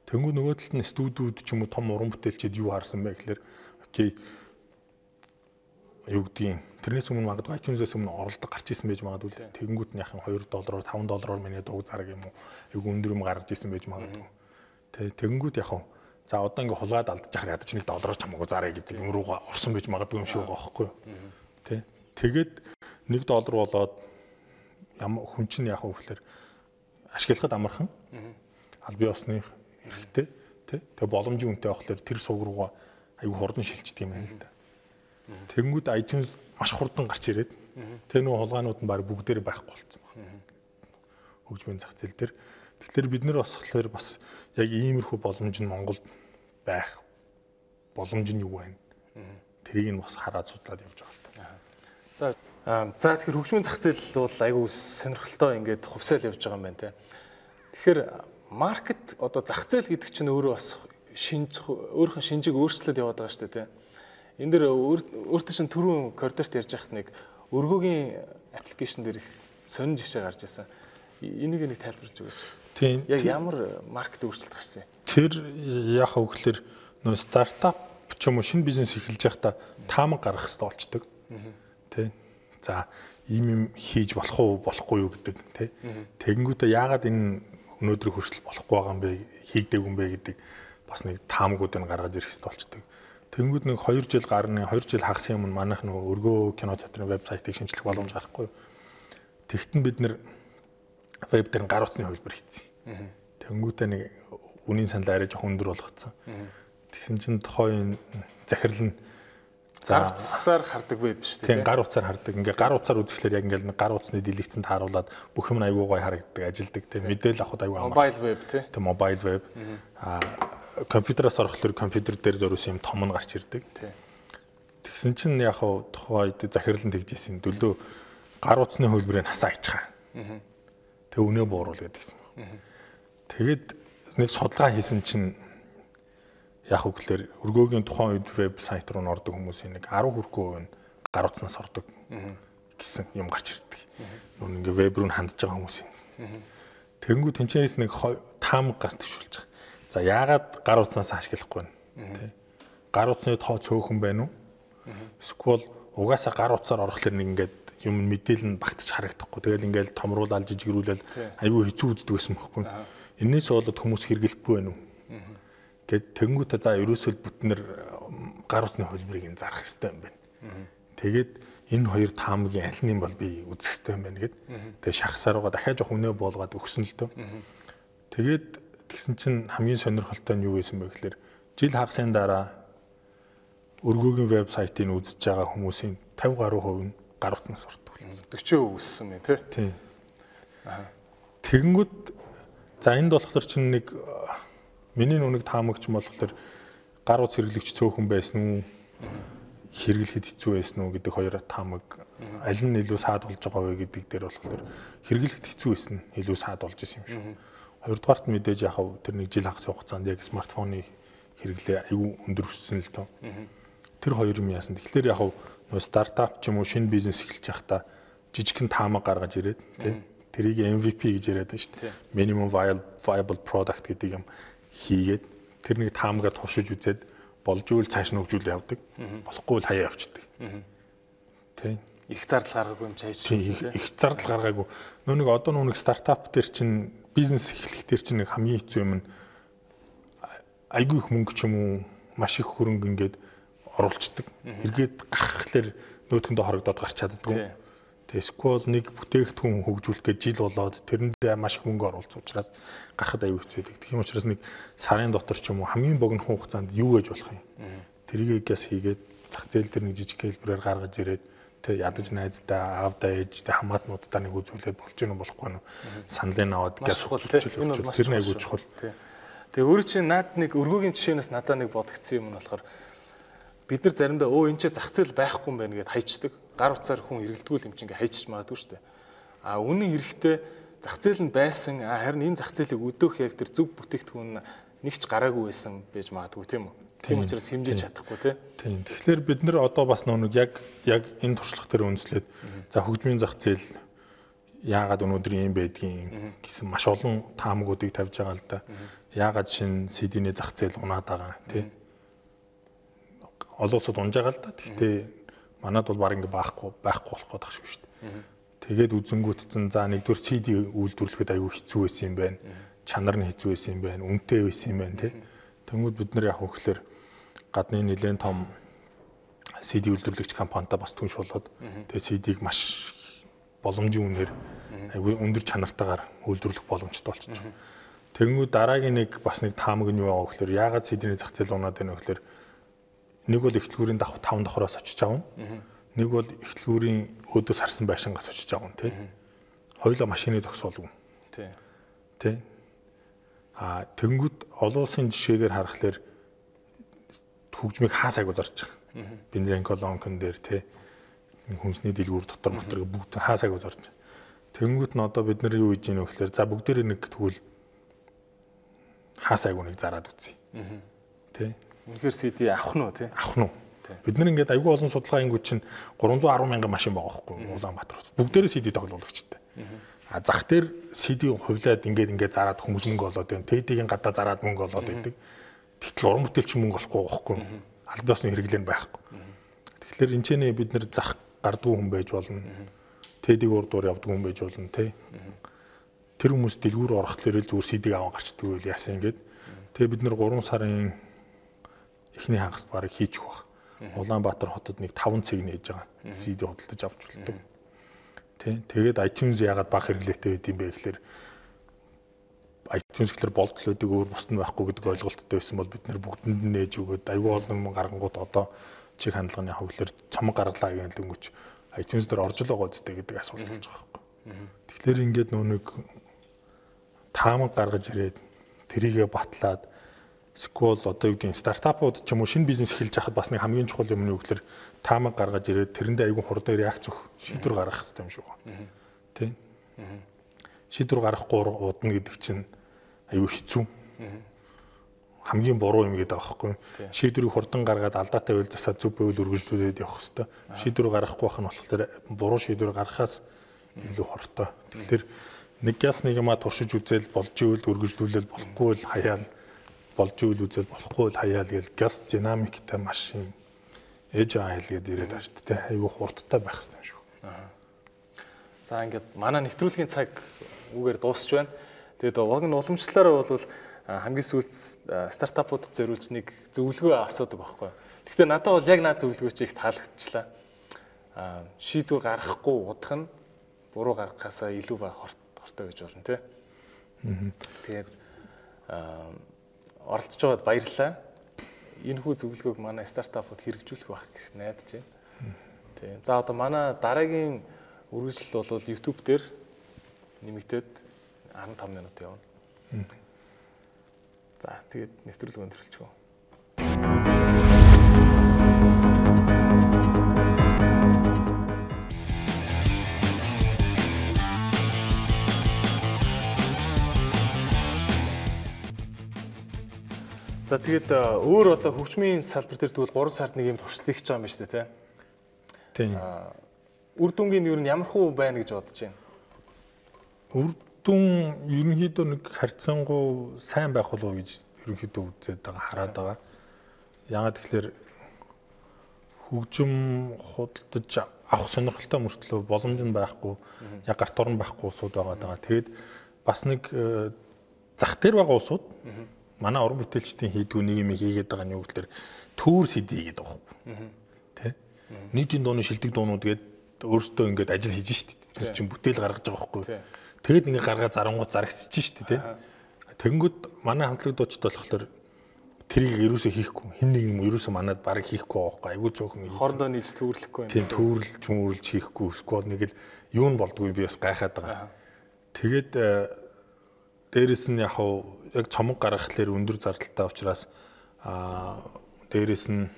Тэнгүү нөгөө талд нь студиуд ч юм уу том уран бүтээлчид юу харсан бэ гэхээр окей юу гэдгийг тэрнээс өмнө магадгүй iTunes-ээс өмнө оролдог гарч исэн байж магадгүй. Тэгэнгүүт нь яхан $2-оор $5 миний дууг зараг юм уу айгүй өндөр юм гаргаж исэн байж магадгүй. Тэгэнгүүт яхан за одоо ингээ хулгайд алдчихаар ядаж $1 чамаагүй зараа гэдэг юм руугаа орсон байж магадгүй юм шиг байгаа байхгүй юу. Тэ. Тэгээд $1 болоод хүн чинь яхан вөхлөр ашиглахад амархан албан ёсны хэрэгтэй тий. Тэгээ боломжийн үнэтэй авахлаар тэр суг руугаа айгүй хурдан шилждэг юм байна л да. Тэгэнгүүт iTunes маш хурдан гарч ирээд тэр нөгөө хулгаанууд нь баг бүгдээрээ байхгүй болсон байна. Хөгжмийн зах зээл дээр. Тэгэхээр бид нар бас яг иймэрхүү боломж нь Монголд байх боломж нь юу байна? Тэрийг нь бас хараад судлаад явж байгаа л та. За тэгэхээр хөгжмийн зах зээл бол айгүй сонирхолтой ингээд хувьсаал явж байгаа юм байна те. Тэгэхээр маркет одоо зах зээл гэдэг чинь өөрөө бас өөрийнхөө шинжийг өөрчлөлт яваад байгаа шүү дээ те. Энд дэр өөртөө чинь түрүүн коридорт ярьж байхад нэг өргөгийн аппликейшн дээр их сонин жишээ гарч ирсэн. Энийг нэг тайлбарлаж өгөөч. Тийм. Яг ямар маркет өөрчлөлт гарсан юм? Тэр яхаа өгөхлөр нөө стартап ч юм уу шинэ бизнес эхэлж байхдаа таамаг гаргах хэрэгтэй болчдөг. Тэ. За ийм юм хийж болох уу болохгүй юу гэдэг тэ. Тэгэнгүүтээ яагаад энэ өнөөдөр хүртэл болохгүй байгаа юм бэ хийгдээгүй юм бэ гэдэг бас нэг таамагуудыг гаргаж ирэх хэрэгтэй болчдөг. Тэгэнгүүт нэг 2 жил гарны 2 жил хагасан юм манайх нөгөө өргөө кино театрын вебсайтыг шинжлэх боломж гарахгүй. Тэгтэн бид нэр веб дээр гар утасны хувилбар хийцэн. Тэнгүүтээ нэг үнийн санал арай жоохон өндөр болгоцсон. Тэгсэн чинь тухайн захирал нь гар утсаар хардаг веб шүү дээ. Тийм гар утсаар хардаг. Ингээ гар утсаар үзэхлээр яг ингээл гар утасны дэлгэцэнд тааруулаад бүх юм аягүй гоё харагддаг, ажилдаг. Тийм мэдээлэл авахд аягүй амар. Mobile web тийм mobile web. Компьютераас орохлоор компьютер дээр зориулсан юм том нь гарч ирдэг. Тэгсэн чинь яг хав тухайд захирал нь тэгжсэн. Дөлдөө гар утасны хөлбөрийг хасаа ичхаа. Тэг үнэ бууруул гэдгийгсэн баг. Тэгэд нэг судалгаа хийсэн чинь яг үгээр өргөөгийн тухайн үед вебсайт руу ордог хүмүүсийн нэг 10 хүрхгүй нь гар утаснаас ордог гэсэн юм гарч ирдэг. Нүн ингээ веб руу хандж байгаа хүмүүсийн. Тэгэнгүү тэнцэнээс нэг таамаг гарч төвшүүлж байгаа. За яагаад гар утаснаас ашиглахгүй вэ? Тэ. Гар утасны тоо цөөхөн байна уу? Эсвэл угаасаа гар утсаар орохлоор нэг ингээд юм мэдээлэл нь багтаж харагдахгүй. Тэгэл ингээл томруулаад жижигрүүлэл аюу хэцүү үздэг байсан байхгүй. Энээс болоод хүмүүс хэрэглэхгүй байна уу? Гэт тэнгуүтэ за ерөөсөө бүтнээр гар утасны хөлбөрийг зарах хэрэгтэй юм байна. Тэгээд энэ хоёр таамагийн аль нь бол би үзэх хэрэгтэй юм байна гэд. Тэгээ шахсаар байгаа дахиад жоох үнэ болгоод өгсөн л дөө. Тэгээд тэгсэн чинь хамгийн сонирхолтой нь юу байсан бэ гэхээр жил хагасны дараа өргөөгийн вебсайтыг үзэж байгаа хүмүүсийн 50 гаруй хувь нь гар утаснаас ордог. 40% өссөн юм тий. Тэгэнгүүт за энд болохоор чинь нэг миний нүг таамагч болохоор гар утас хэрэглэгч цөөхөн байсан уу? Хэрэглэхэд хэцүү байсан уу гэдэг хоёр таамаг аль нь илүү саад болж байгаа вэ гэдэг дээр болохоор хэрэглэхэд хэцүү байсан нь илүү саад болж исэн юм шиг. Хоёрдугаарт мэдээж яхав тэр нэг жил хагас хугацаанд яг смартфоны хэрэглээ аюу өндөр өссөн л тоо. Тэр хоёр юм яасан. Тэгэхээр яхав нөө стартап ч юм уу шинэ бизнес эхэлж байхдаа жижигхэн таамаг гаргаж ирээд тий. Тэрийг MVP гэж яриад байна шүү дээ. Minimum viable product гэдэг юм хийгээд тэр нэг таамагаа туршиж үзээд болж ивэл цааш нь хөгжүүл явдаг. Болохгүй бол хаяа явчихдаг. Тий. Их зардал гаргаагүй юм чайж шүү. Их зардал гаргаагүй. Нөө нэг одоо нэг стартап дээр чинь бизнес эхлэх дээр чинь нэг хамгийн хэцүү юм нь айгүй их мөнгө ч юм уу маш их хөрөнгө ингээд оруулцдаг. Эргээд гарахлаар нөөтөндөө хорогдоод гарч чаддгүй. Эсвэл нэг бүтээгдэхүүн хөгжүүлэх гэж жил болоод тэрэндээ маш их мөнгө оруулсан учраас гарахад аюу хэцүү байдаг. Тийм учраас нэг сарын дотор ч юм уу хамгийн богино хугацаанд юу гэж болох юм? тэрийг газ хийгээд зах зээл дээр нэг жижиг хэлбэрээр гаргаж ирээд тэг ядаж найздаа аавдаа ээжтэй хамаатнуудаа нэг үзүүлээд болж гэнэ болохгүй нь саналын аваад газ тэр нэг айгуу чухал. Тэгээ өөрөө чинь наад нэг өргөгийн жишээнээс надад нэг бодогдсон юм нь болохоор бид нар заримдаа энэ ч зах зээл байхгүй юм байна гэд хайчдаг. Гар утсаар хүн эргэлдэггүй юм чинь ингээ хайчиж магадгүй шүү дээ. Үнэн хэрэгтээ зах зээл нь байсан харин энэ зах зээлийг өдөөх яг тэр зөв бүтээгдэхүүн нэг ч гараагүй байсан байж магадгүй тийм үү? Тийм учраас хэмжиж чадахгүй тийм. Тэгэхээр бид нар одоо бас нэг яг энэ туршлага дээр үндэслээд за хөгжмийн зах зээл яагаад өнөөдөр юм байдгийг гэсэн маш олон таамагуудыг тавьж байгаа л да. Яагаад шинэ CD-ний зах зээл унаад байгаа тийм. Олон улсууд унж байгаа л да. Гэхдээ манад бол баг ингээ байхгүй болох гээд тахшгүй шүү дээ. Тэгээд үзэнгүүтсэн за нэгдүгээр CD үйлдвэрлэхэд аюу хэцүү байсан юм байна. Чанар нь хэцүү байсан юм байна. Үнэтэй байсан юм байна тийм. Тэнгүүд бид нар яг хөөхлөр гадны нэлээд том CD үйлдвэрлэгч компанитай бас түнш болоод тэгээ CD-г маш боломжийн үнээр аюу өндөр чанартайгаар үйлдвэрлэх боломжтой болчихж байгаа. Тэнгүүд дараагийн бас нэг таамаг нь юу байгаа гэхээр яагаад CD-ний зах зээл унаад байна вэ гэхээр нэг бол эхлэлгүүрийн 5 давхраас очиж авна. Нэг бол эхлэлгүүрийн өдөөс харсан байшингаас очиж авна тий. Хоёулаа машины зогсоолгүй. Тий. Тэнгүүд олон улсын жишээгээр харахаар хөгжмийг хаас айгу зарж байгаа. Бензин колонкон дээр тий хүнсний дэлгүүр дотор бүгд хаас айгу зарж байгаа. Тэнгүүд нь одоо бид нар юу хийж ийнэ вэ гэхээр за бүгдээрээ нэг тэгвэл хаас айгу нэг зараад үзье. Тий. Үнэхээр CD авах нь уу тий? Авах нь. Бид нар ингээд айгүй олон судалгааны ангууд чинь 310 мянган машин байгаа байхгүй Улаанбаатар. Бүгдээрээ CD тоглоулагчтай. Зах дээр CD хувлаад ингээд зараад хүмүүс мөнгө олоод байна. TD-ийн гадаа зараад мөнгө олоод байдаг. Тэгтэл уран бүтээлч мөнгө олохгүй байхгүй. Албан ёсны хэрэглээ нь байхгүй. Тэгэхээр энэ ч нэ бид нар зах гардгүй хүн байж болно. TD-г урдуур явдаг хүн байж болно тий. Тэр хүмүүс дэлгүүр орохтлоор л зүгээр CD-г аван гарчдаг үйл яасан ингээд. Тэгээ бид нар 3 сарын эхний хагас барыг хийчих баг. Улаанбаатар хотод нэг 5 цэг нээж байгаа. CD худалдаж авч болдог. Тэгээд iTunes яагаад баг хэрэглээтэй байд юм бэ гэхээр iTunes гэхэлэр болтол байдаг өөр бусд нь байхгүй гэдэг ойлголттой байсан бол бид нэр бүгдэнд нь нээж өгөөд аюул олон гарангууд одоо чиг хандлагын хөвлөр цомог гаргалаа гэх юм өнгөч iTunes дээр орж л байгаа үстэй гэдэг асуулт болж байгаа байхгүй. Тэгэхээр ингээд нэг таамаг гаргаж ирээд тэрийгэ батлаад эсвэл одоо юу гэдэг нь стартапууд ч юм уу шинэ бизнес эхэлж байхад бас нэг хамгийн чухал юм нь юу гэхээр таамаг гаргаж ирээд тэрэндээ айгүй хурдан реакц өгөх шийдвэр гаргах хэрэгтэй юм шиг байна. Тэ? Шийдвэр гаргахгүй удна гэдэг чинь айгүй хэцүү. Хамгийн буруу юм гэдэг байгаа байхгүй. Шийдвэрийг хурдан гаргаад алдаатай үйл засаад зөв байвал үргэлжлүүлээд явах хэрэгтэй. Шийдвэр гаргахгүй байх нь болохоор буруу шийдвэр гаргахаас илүү хортой. Тэгэхээр нэг газ нэг юмаа туршиж үзэл болж ивэл үргэлжлүүлэл болохгүй л хаяал болж ивэл үзэл болохгүй л хаяал гэж газ динамиктай маш юм ээж айл гээд ирээд байна шүү дээ. Айгүй хурдтай байх хэрэгтэй юм шүү. За ингээд манай нэвтрүүлгийн цаг үгээр дуусч байна. Тэгээд уг нь уламжлалаараа бол хамгийн сүүлд стартапуудад зориулж нэг зөвлөгөө асуудаг байхгүй. Гэхдээ надад бол яг наад зөвлөгөө чи их таалагдчихлаа. Шийдвэр гаргахгүй удах нь буруу гаргахаасаа илүү ба хортой гэж болно тий. Тэгээд оролцож байгаад баярлалаа. Энэ хүү зөвлөгөөг манай стартапууд хэрэгжүүлэх байх гэж найдаж байна. Тий. За одоо манай дараагийн үргэлжлэл бол YouTube дээр нэмэгдээд 15 минут явна. За тэгээд нэвтрүүлэг өндөрлөчихөө. За тэгээд өөр одоо хөгжмийн салбар дээр тэгвэл 3 сард нэг юм туршилт хийж байгаа юм байна шүү дээ тий. Тийм. Үр дүнгийн юу нь ямар хөө байна гэж бодож байна? Үр дүн ерөнхийдөө нэг харьцангуй сайн байх болов уу гэж ерөнхийдөө үзээд байгаа хараад байгаа. Яагаад тэгэхээр хөгжим худалдаж авах сонирхолтой мөртлөө боломж нь байхгүй, яг гарт орон байхгүй улсууд байгаа. Тэгээд бас нэг зах дээр байгаа улсууд манай уран бүтээлчдийн хийдгүү нэг юм хийгээд байгаа нь юу гэхээр төр CD гэдэг байгаа юм. Тэ? Нийтийн дууны шилдэг дуунууд гээд өөрсдөө ингээд ажил хийж штт. Тэр чинь бүтээл гаргаж байгаа байхгүй. Тэгэд ингээд гаргаа зарангууд зарагдчихж штт тий. Тэнгүүд манай хамтлаг дуучид болохоор тэрийг ерөөсөө хийхгүй. Хин нэг юм ерөөсөө манад бараг хийхгүй байхгүй. Айгуу цөөхөн хоорондоо нийлж төвөрлөхгүй байна. Тийм төвөрлж мөрлж хийхгүй. Эсвэл нэг л юу нь болдгүй би бас гайхаад байгаа. Тэгээд дээрэс нь яг цомог гаргахлаар өндөр зардалтай учраас дээрэс нь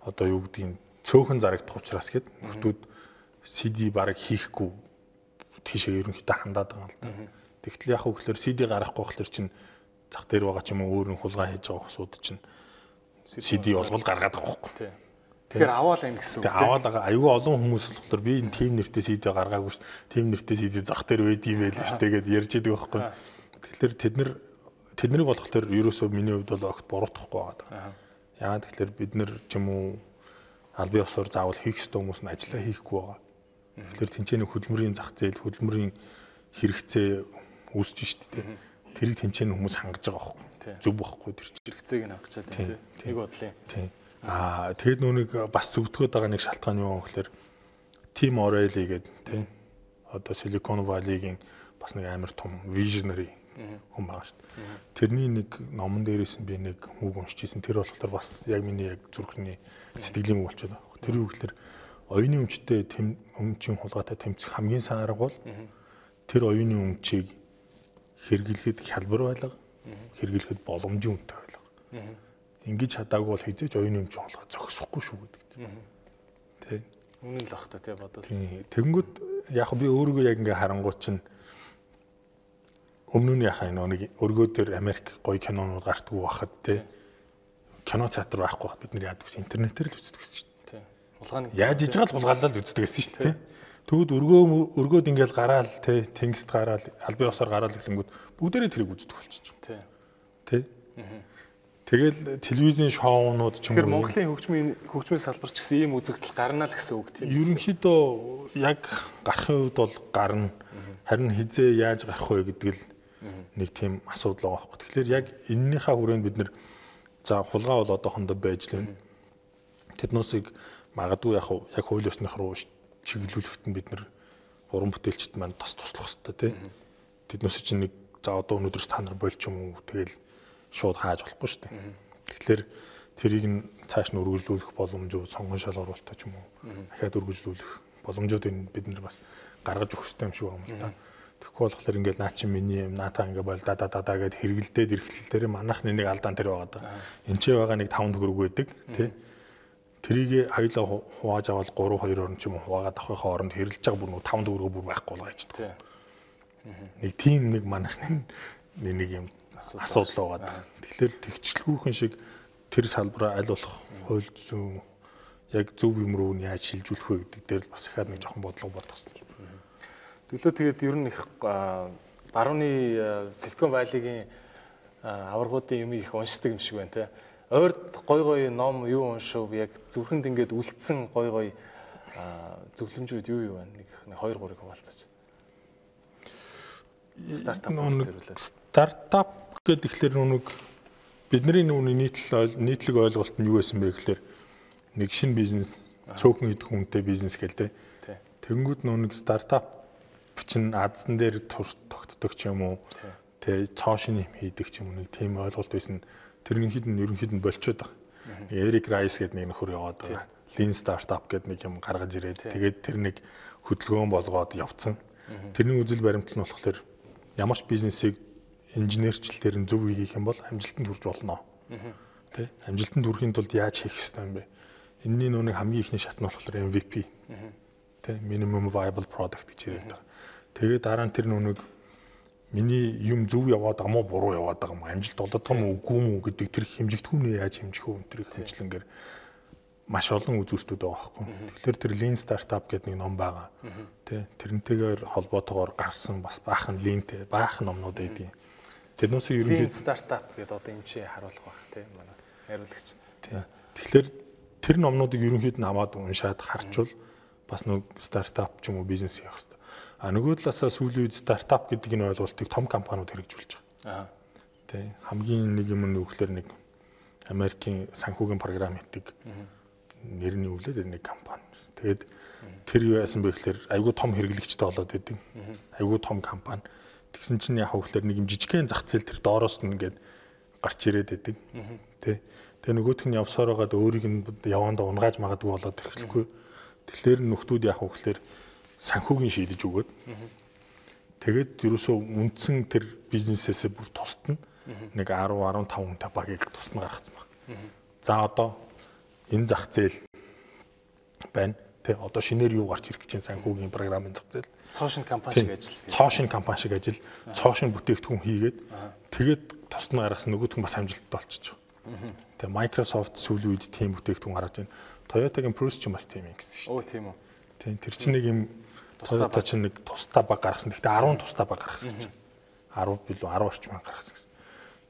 одоо юу гэдгийг цөөхөн зарагдах учраас гээд нөхдүүд CD бараг хийхгүй тийшээ ерөнхийдөө хандаад байгаа л да. Тэгтэл яг хөөхлөөр CD гаргахгүй болохоор чинь зах дээр байгаа ч юм уу өөр нь хулгай хийж байгаа хүмүүсүүд чинь CD олгол гаргаад байгаа байхгүй. Тэгэхээр аваал энэ гэсэн үг. Тэг аваал байгаа. Аюу олон хүмүүс болохоор би энэ тим нэртэй CD гаргаагүй ш. Тим нэртэй CD зах дээр байдсан юм байл ш. Тэгээд ярьж идэг байхгүй. Тэгэхээр тэднийг болохоор ерөөсөө миний хувьд бол огт буруутгахгүй байгаа. Яагаад тэгэхээр бид нэр ч юм уу аль бие усаар заавал хийх ёстой хүмүүс нь ажиллаа хийхгүй байгаа. Тэгэхээр тэнцээний хөдөлмөрийн зах зээл, хөдөлмөрийн хэрэгцээ үүсэж шít тэ. Тэрийг тэнцээний хүмүүс хангаж байгаа байхгүй. Зөв байхгүй тэр чинь. Хэрэгцээг нь хангаж байгаа тийм. Нэг бодлын. Тийм. Тэгээд нүг бас зөвтгöd байгаа нэг шалтгаан юу вэ гэхээр Tim O'Reilly гэдэг тийм. Одоо Silicon Valley-гийн бас нэг амар том visionary хүн байгаа шүү дээ. Тэрний нэг номон дээрээс би нэг үг уншиж ирсэн. Тэр болохоор бас яг миний яг зүрхний сэтгэлийн үг болчиход байгаа. Тэр үг гэхээр оюуны өмчтэй өмчийн хулгайтай тэмцэх хамгийн сайн арга бол тэр оюуны өмчийг хэрэглэхэд хялбар байлга, хэрэглэхэд боломжийн үнэтэй байлга. Ингэж чадаагүй бол хизээч оюуны өмчийн хулгай зогсохгүй шүү гэдэг. Тэ. Үнэн л бах та тий бодвол. Тэгэнгүүт яг би өөрийгөө яг ингээ харангуут чинь өмнө нь яхаа нэг өргөө дээр Америк гоё кинонууд гартгүй байхад тий кино театр байхгүй байхад бид нар яадаг вэ? Интернетээр л үздэг гэсэн шүү дээ. Хулгааны яаж иж байгаа л хулгаалал үздэг гэсэн шүү дээ. Тэгвэл өргөөд ингээл гараал тий тэнгист гараал албан ёсоор гараал гэхлэнгүүд бүгдээрээ тэрийг үздэг болчих. Тий. Тэгэл телевизийн шоунууд ч юм уу. Тэгэхээр Монголын хөгжмийн салбарч гэсэн ийм үзэгдэл гарна л гэсэн үг тийм. Ерөнхийдөө яг гарахын үед бол гарна. Харин хизээ яаж гарах вэ гэдэг л нэг тийм асуудал байгаа байхгүй. Тэгэхээр яг эннийхээ хүрээнд бид нэр за хулгай бол одоохондоо байж лээ. Тэднүүсийг магадгүй яг хууль ёсных руу чиглүүлэхэд нь бид нэр уран бүтээлчд маань туслах хэрэгтэй тийм. Тэднүүсээ чинь нэг за одоо өнөөдрөөс та нар болж юм уу тэгэл шууд хааж болохгүй шүү дээ. Тэгэхээр тэрийг нь цааш нь өргөжлүүлэх боломжууд, сонгон шал оруулалтаа ч юм уу дахиад өргөжлүүлэх боломжуудыг бид нар бас гаргаж өгөх хэрэгтэй юм шиг байна л да. Тэгэхгүй болохоор ингээл наа чи миний юм наатаа ингээ бол даа гэд хэрэгэлдээд ирэхлээр дээр манайхны нэг алдаан тэр байгаа да. Энд ч байгаа нэг 5 төгрөг байдаг тий. Тэрийг хоёлаа хувааж аваад 3-2 орн ч юм уу хуваагаад авахын хооронд хэрэлж байгаа бүр 5 төгрөг бүр байхгүй л гайчдаг. Нэг тийм нэг манайхны нэг юм асуудал байгаа. Тэгэхээр тэгчлгүүхэн шиг тэр салбараа аль болох хууль зүйн яг зөв юм руу яаж шилжүүлэх вэ гэдэг дээр л бас ихаад нэг жоохон бодлого бодох хэрэгтэй. Төлөө тэгээд ер нь их барууны Silicon Valley-гийн аваргуудын юм их уншдаг юм шиг байна те. Ойрд гой ном юу уншив яг зүрхэнд ингээд үлдсэн гой зөвлөмжүүд юу байна? Нэг 2-3-ыг хуваалцаач. Стартап гэдэг ихлээр нүг бидний нийтлэг ойлголт нь юу байсан бэ гэхээр нэг шинэ бизнес цөөхөн идэх хүнтэй бизнес гэлтэй. Тэнгүүд нүг стартап чинь аздан дээр тогтдог ч юм уу тэ цоошин юм хийдэг ч юм уу нэг тийм ойлголт байсан. Тэрнийхэд нь ерөнхийд нь болчиход байгаа. Эрик Райс гэдэг нэг нөхөр яваад байгаа. Lean Startup гэдэг нэг юм гаргаж ирээд тэгээд тэр нэг хөдөлгөөн болгоод явцсан. Тэрний үзэл баримтал нь болохоор ямар ч бизнесийг инженерчлэлээр нь зөв хийх юм бол амжилтанд хүрч болно. Тэ? Амжилтанд хүрэхийн тулд яаж хийх ёстой юм бэ? Энэний нүг хамгийн ихний шат нь болохоор MVP. Тэ? Minimum Viable Product гэж яриад байгаа. Тэгээд дараа нь тэр нүг миний юм зөв яваад байгаа мó буруу яваад байгаа юм амжилт олоод байгаа мó үгүй мүү гэдэг тэр хэмжигдэхүүнээ яаж хэмжих вэ? Тэр их хэмжлэнгээр маш олон үзүүлэлтүүд байгаа байхгүй. Тэгэхээр тэр Lean Startup гэдэг нэг ном байгаа. Тэ? Тэрнтэйгээр холбоотойгоор гарсан бас баахан линктэй баахан номнууд байдیں۔ Тэрнээс ерөнхийдөө стартап гэдэг одоо юм чи харуулах байх тийм манай хариулагч. Тэгэхээр тэр номнуудыг ерөнхийдөө аваад уншаад харчвал бас нэг стартап ч юм уу бизнес хийх хэрэгтэй. А нөгөө талаасаа сүүлийн үед стартап гэдэг энэ ойлголтыг том компаниуд хэрэгжүүлж байгаа. Тэ хамгийн нэг юм нь үгээр нэг Америкийн санхүүгийн програм хийдэг нэрний үлээд нэг компани. Тэгээд тэр юу яасан бэ гэхээр айгүй том хэрэглэгчтэй болоод идэв. Айгүй том компани. Тэгсэн чинь яг хөөхлөр нэг юм жижигхэн зах зээл тэр доороос нь ингээд гарч ирээд байдаг. Тэ. Тэгээ нөгөөх нь явсаар байгаад өөрийг нь явандаа унгааж магадгүй болоод эхлэхгүй. Тэгэхээр нөхдүүд яах вэ гэхээр санхүүгийн шийдэж өгөөд. Тэгээд ерөөсөө үндсэн тэр бизнесээсээ бүр тусдна. Нэг 10 15 хүнтэй багийг тусна гаргацсан баг. За одоо энэ зах зээл байна. Тэ одоо шинээр юу гарч ирэх гэж санхүүгийн програмын зах зээл. Цоошин компани шиг ажил. Цоошин компани шиг ажил, цоошин бүтээгдэхүүн хийгээд тэгээд тусна гаргасан нөгөөх нь бас амжилттай болчихж байгаа. Тэгээ Microsoft сүүлийн үед тийм бүтээгдэхүүн гаргаж байна. Toyota-гийн Prius ч бас тийм юм гэсэн шүү дээ. Оо тийм үү. Тийм тэр чинь нэг юм Toyota чинь нэг тустай баг гаргасан. Гэхдээ 10 тустай баг гаргасан чинь. 10 билүү 10 орчим баг гаргасан гэсэн.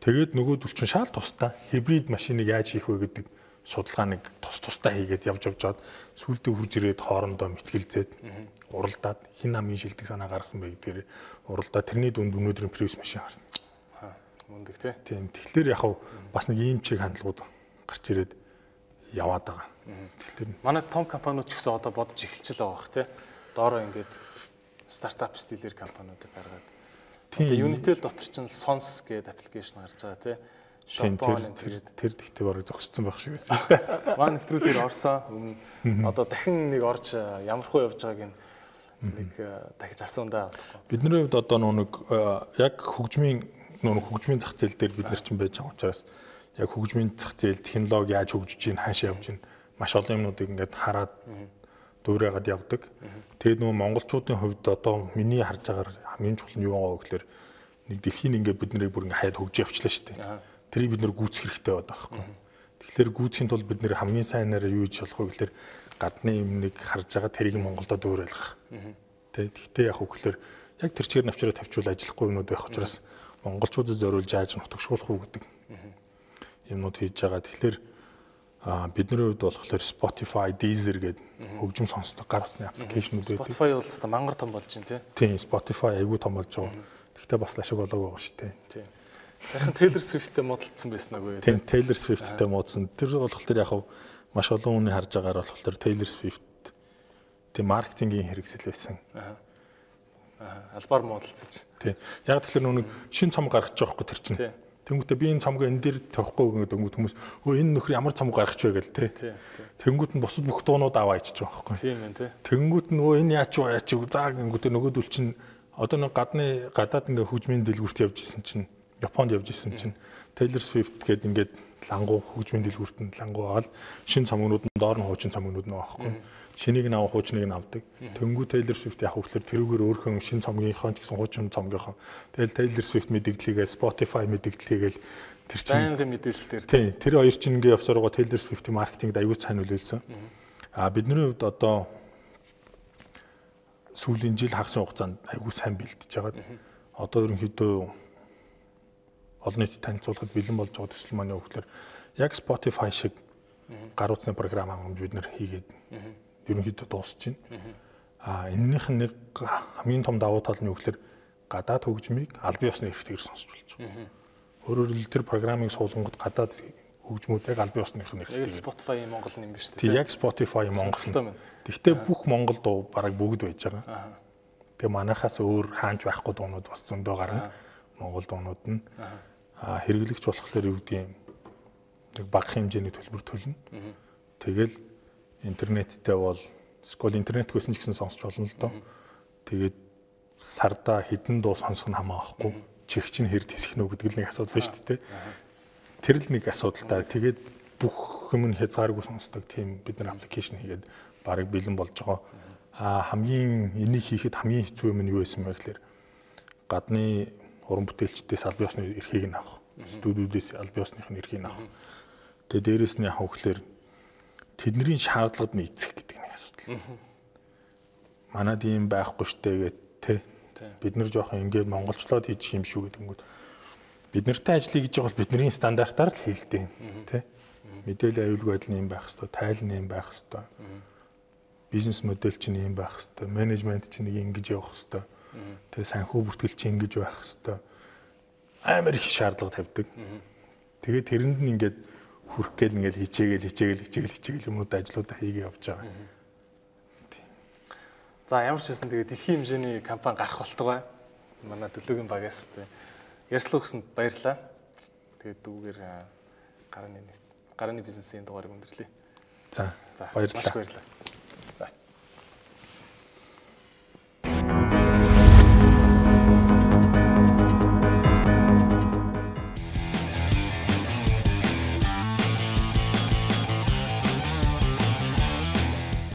Тэгээд нөгөөдөл чинь шал тустай хибрид машиныг яаж хийх вэ гэдэг судалгааныг тустай хийгээд явж жаад сүүлдээ хурж ирээд хоорондоо мэтгэлзээд уралдаад хин намын шилдэг санаа гаргасан бай гэдгээр уралдаад тэрний дунд өнөөдрийн Prius машин гарсан. Мундаг тий. Тийм. Тэгэхээр яг бас нэг ийм чиг хандлагууд гарч ирээд яваад байгаа. Тэгэхээр манай том компаниуд ч гэсэн одоо бодож эхэлчихэл байгаа бох тий. Доороо ингээд стартап стилээр компаниудыг гаргаад. Тэгээ Unitel дотор чинь Sons гэдэг аппликейшн гарч байгаа тий. Шопон тэр тэгтээ барыг зогссон байх шиг байсан шүү дээ. Манай нэвтрүүлгээр орсон. Одоо дахин нэг орж ямархуу явж байгааг нэг дахиж асуун даа. Бидний хувьд одоо нэг яг хөгжмийн зах зээл дээр бид нар чинь байж байгаа учраас яг хөгжмийн зах зээл технологи яаж хөгжиж ийн хаашаа явж ийн маш олон юмнуудыг ингээд хараад дуурайгаад явдаг. Тэгээд нөгөө монголчуудын хувьд одоо миний харж байгаагаар хамгийн чухал нь юу байгаа вэ гэхээр нэг дэлхийн ингээд бид нарыг бүр ингээд хаяад хөгжиж явчлаа шүү дээ. Тэрийг бид нар гүйцэх хэрэгтэй байдаг байхгүй. Тэгэхээр гүйцэхийн тулд бид нэр хамгийн сайнаар юу хийж болох вэ гэхээр гадны юмныг харж байгаа тэрийг Монголдо дүүрэлгэх. Тэгтээ яг хөглөр яг тэр чигээр навчраа тавьчвал ажиллахгүй юмнууд байх учраас монголчуудад зориулж яаж нутагшуулах уу гэдэг юмнууд хийж байгаа. Тэгэхээр бидний хувьд болохоор Spotify, Deezer гэдэг хөгжим сонсдог гар утасны аппликейшнүүд байдаг. Spotify бол ч мангар том болж байна тий. Тийм, Spotify айгүй том болж байгаа. Тэгтээ бас ашиг болоогүй байгаа шүү дээ. Тийм. Сайхан Taylor Swift-тэй модалцсан байсан уу? Тийм, Taylor Swift-тэй модсон. Тэр болохоор яг маш олон хүний харж байгаагаар болохоор Taylor Swift тийм маркетингийн хэрэгсэл байсан. Албаар модалцаж. Тийм. Яг тэгэхээр нүг шин цом гаргаж байгаа хгүй тэр чинь. Тэнгүүтээ би энэ цомгоо энэ дээр тавихгүй гэдэг хүмүүс өө энэ нөхөр ямар цом гаргах вэ гэл тий. Тэнгүүт нь бусад бүх дуунууд аваа ичиж байгаа хгүй. Тийм ээ тий. Тэнгүүт нь өө энэ яач заа гингүүтээ нөгөөдөл чинь одоо нэг гадаад ингээ хөгжмийн дэлгүүрт явж исэн чинь Японд явж исэн чинь Taylor Swift гэдэг ингээд лангуу хөгжмийн дэлгүүрт нь лангуу аваад шин цомгнууд нь доор нь хуучин цомгнууд нь байхгүй. Шинийг нь авах хуучныг нь авдаг. Тэнгүү Taylor Swift яг хөглөр тэрүүгээр өөрхөн шин цомгийнхоо ч гэсэн хуучин цомгийнхоо. Тэгэл Taylor Swift мэдээллийгээ Spotify мэдээллийгээл тэр чинь байнгын мэдээлэл дээр. Тийм, тэр хоёр чинь ингээ явсаар байгаа Taylor Swift-ийн маркетингд аюул сайн нөлөөлсөн. Бидний хувьд одоо сүүлийн жил хагас хугацаанд аюул сайн бэлдэж байгаад одоо ерөнхийдөө олон нийтэд танилцуулахад бэлэн болж байгаа төсөл маань өгөхлөөр яг Spotify шиг гар утасны програм хангамж бид нэр хийгээд ерөнхийдөө дуусч байна. Эннийх нь нэг хамгийн том давуу тал нь өгөхлөөр гадаад хөгжмийг аль бие усны хэрэгтэйгээр сонсч болж байгаа. Өөрөөр хэлбэл тэр програмыг суулгангууд гадаад хөгжмүүдийг аль бие усных нь хэрэгтэйгээр. Spotify Монгол юм биш үү? Тийм, яг Spotify Монгол. Гэхдээ бүх Монгол дуу бараг бүгд байж байгаа. Тэгээ манайхаас өөр хаанч байхгүй дуунууд бас зөндөө гарна. Монгол дуунууд нь хэрэглэгч болохоор юу гэдэг юм нэг бага хэмжээний төлбөр төлнө. Тэгэл интернеттэй бол скол интернет гэсэн ч гэсэн сонсч болно л доо. Тэгээд сарда хэдэн дуу сонсох нь хамаахгүй. Чих чинь хэрэг тисэх нүү гэдэг л нэг асуудал шүү дээ. Тэр л нэг асуудалтай. Тэгээд бүх юм нь хязгааргүй сонсдог тийм бид нар аппликейшн хийгээд барыг бэлэн болж байгаа. Хамгийн энийг хийхэд хамгийн хэцүү юм нь юу байсан бэ гэхээр гадны уран бүтээлчдээс аль бие усны эрхийг нь авах. Студиудээс аль бие усных нь эрхийг нь авах. Тэгээ дээрэс нь яг хөглөр тэдний шаардлагад нь эцэх гэдэг нэг асуудал. Манад ийм байхгүй штэ гэд тэ. Бид нар жоохон ингээд монголчлоод хийчих юм шүү гэдэг нь бид нартай ажиллая гэж байгаа бол бидний стандартаар л хийлдэ тэ. Мэдээлэл аюулгүй байдал нь юм байх хэвээр, тайлан юм байх хэвээр. Бизнес модель чинь юм байх хэвээр, менежмент чинь нэг ингэж явах хэвээр. Тэгээ санхүү бүртгэл чинь ингэж байх хэвээр. Амар их шаардлага тавьдаг. Тэгээ тэрэнд нь ингээд хүрх гээл ингээл хичээгэл юмнууд ажлуудаа хийгээ явж байгаа. За ямар ч байсан тэгээ дэлхийн хэмжээний компани гарах болтугай. Манай төлөөгийн багаас ярилцлага өгсөнд баярлалаа. Тэгээд дүүгээр гарааны бизнесийн дугаарыг өндөрлөе. За Маш баярлалаа. баярлалаа.